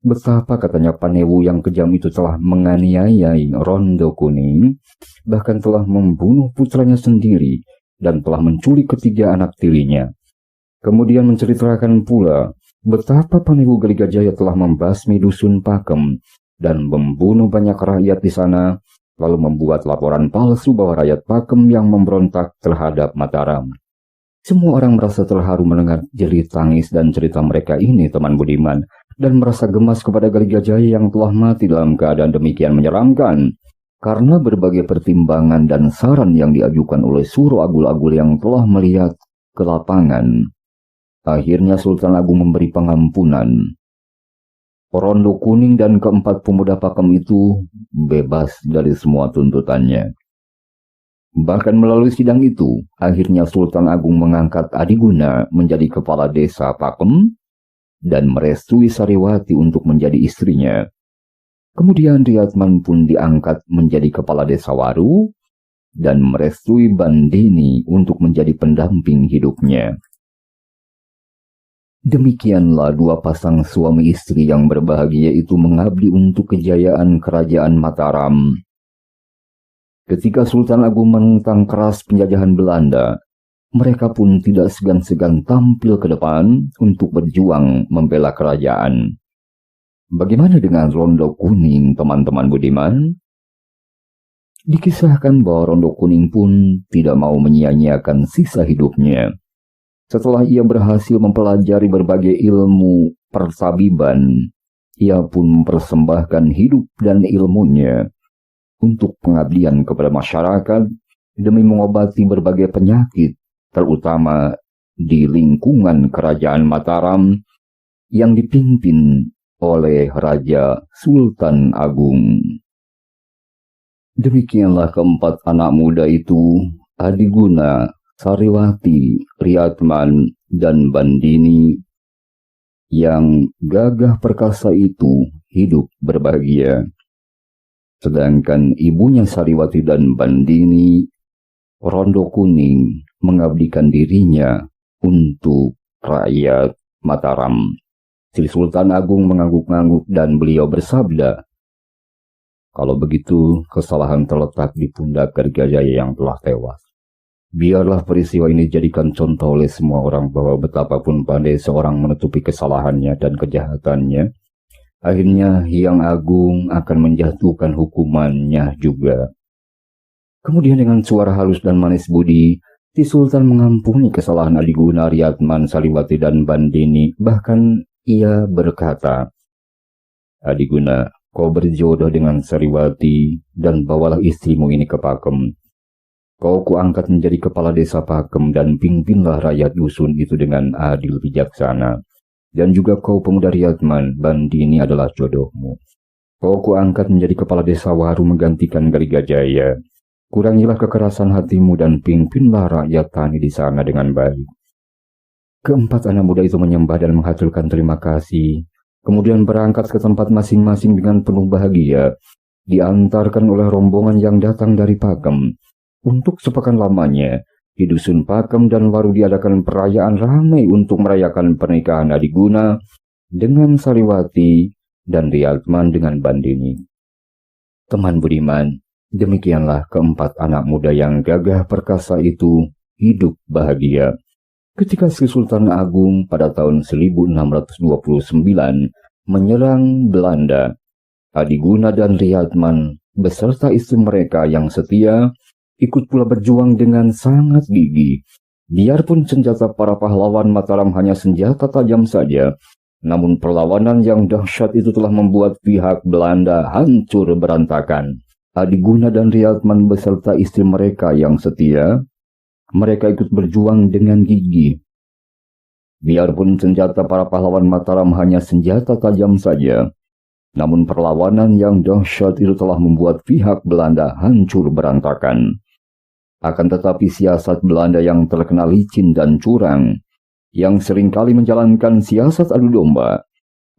Betapa katanya Panewu yang kejam itu telah menganiayai Rondo Kuning, bahkan telah membunuh putranya sendiri dan telah menculik ketiga anak tirinya. Kemudian menceritakan pula betapa Panewu Galigajaya telah membasmi dusun Pakem dan membunuh banyak rakyat di sana, lalu membuat laporan palsu bahwa rakyat Pakem yang memberontak terhadap Mataram. Semua orang merasa terharu mendengar jerit tangis dan cerita mereka ini, teman budiman, dan merasa gemas kepada Galigajaya yang telah mati dalam keadaan demikian menyeramkan. Karena berbagai pertimbangan dan saran yang diajukan oleh Suro Agul-Agul yang telah melihat ke lapangan, akhirnya Sultan Agung memberi pengampunan. Rondo Kuning dan keempat pemuda Pakem itu bebas dari semua tuntutannya. Bahkan melalui sidang itu, akhirnya Sultan Agung mengangkat Adiguna menjadi kepala desa Pakem dan merestui Sariwati untuk menjadi istrinya. Kemudian Riyadman pun diangkat menjadi kepala desa Waru dan merestui Bandini untuk menjadi pendamping hidupnya. Demikianlah dua pasang suami istri yang berbahagia itu mengabdi untuk kejayaan kerajaan Mataram. Ketika Sultan Agung menentang keras penjajahan Belanda, mereka pun tidak segan-segan tampil ke depan untuk berjuang membela kerajaan. Bagaimana dengan Rondo Kuning, teman-teman budiman? Dikisahkan bahwa Rondo Kuning pun tidak mau menyia-nyiakan sisa hidupnya. Setelah ia berhasil mempelajari berbagai ilmu pertabiban, ia pun mempersembahkan hidup dan ilmunya untuk pengabdian kepada masyarakat demi mengobati berbagai penyakit, terutama di lingkungan kerajaan Mataram yang dipimpin oleh Raja Sultan Agung. Demikianlah keempat anak muda itu, Adiguna, Sariwati, Riyadman, dan Bandini, yang gagah perkasa itu hidup berbahagia. Sedangkan ibunya Sariwati dan Bandini, Rondo Kuning, mengabdikan dirinya untuk rakyat Mataram. Sri Sultan Agung mengangguk-angguk dan beliau bersabda, "Kalau begitu, kesalahan terletak di pundak Galigajaya yang telah tewas. Biarlah peristiwa ini dijadikan contoh oleh semua orang bahwa betapapun pandai seorang menutupi kesalahannya dan kejahatannya, akhirnya Hyang Agung akan menjatuhkan hukumannya juga." Kemudian dengan suara halus dan manis budi, si Sultan mengampuni kesalahan Adiguna, Riyadman, Sariwati, dan Bandini. Bahkan ia berkata, "Adiguna, kau berjodoh dengan Sariwati dan bawalah istrimu ini ke Pakem. Kau kuangkat menjadi kepala desa Pakem dan pimpinlah rakyat dusun itu dengan adil bijaksana. Dan juga kau pemuda Riyadman, Bandini adalah jodohmu. Kau kuangkat menjadi kepala desa Waru menggantikan Galigajaya. Kurangilah kekerasan hatimu dan pimpinlah rakyat tani di sana dengan baik." Keempat anak muda itu menyembah dan menghaturkan terima kasih. Kemudian berangkat ke tempat masing-masing dengan penuh bahagia, diantarkan oleh rombongan yang datang dari Pakem. Untuk sepekan lamanya, di dusun Pakem dan Waru diadakan perayaan ramai untuk merayakan pernikahan Adiguna dengan Sariwati dan Riyadman dengan Bandini. Teman budiman, demikianlah keempat anak muda yang gagah perkasa itu hidup bahagia. Ketika Sri Sultan Agung pada tahun 1629 menyerang Belanda, Adiguna dan Riyadman beserta istri mereka yang setia ikut pula berjuang dengan sangat gigih. Biarpun senjata para pahlawan Mataram hanya senjata tajam saja, namun perlawanan yang dahsyat itu telah membuat pihak Belanda hancur berantakan. Adiguna dan Riyadman beserta istri mereka yang setia, mereka ikut berjuang dengan gigih Biarpun senjata para pahlawan Mataram hanya senjata tajam saja, namun perlawanan yang dahsyat itu telah membuat pihak Belanda hancur berantakan. Akan tetapi siasat Belanda yang terkenal licin dan curang, yang seringkali menjalankan siasat adu domba,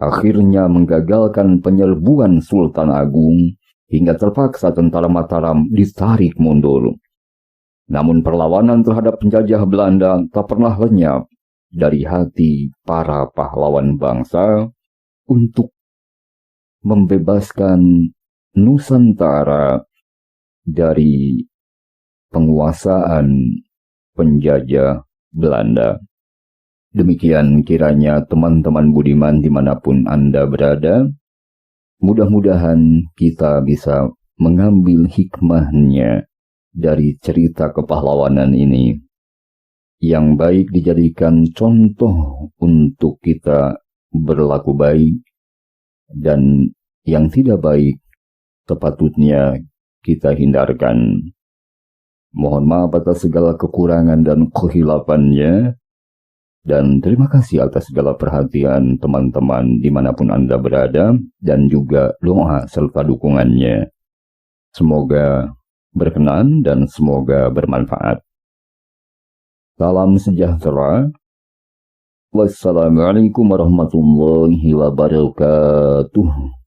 akhirnya menggagalkan penyerbuan Sultan Agung hingga terpaksa tentara Mataram ditarik mundur. Namun perlawanan terhadap penjajah Belanda tak pernah lenyap dari hati para pahlawan bangsa untuk membebaskan Nusantara dari penguasaan penjajah Belanda. Demikian kiranya teman-teman budiman dimanapun Anda berada, mudah-mudahan kita bisa mengambil hikmahnya dari cerita kepahlawanan ini, yang baik dijadikan contoh untuk kita berlaku baik, dan yang tidak baik sepatutnya kita hindarkan. Mohon maaf atas segala kekurangan dan kehilafannya, dan terima kasih atas segala perhatian teman-teman dimanapun Anda berada, dan juga doa serta dukungannya. Semoga berkenan dan semoga bermanfaat. Salam sejahtera. Wassalamualaikum warahmatullahi wabarakatuh.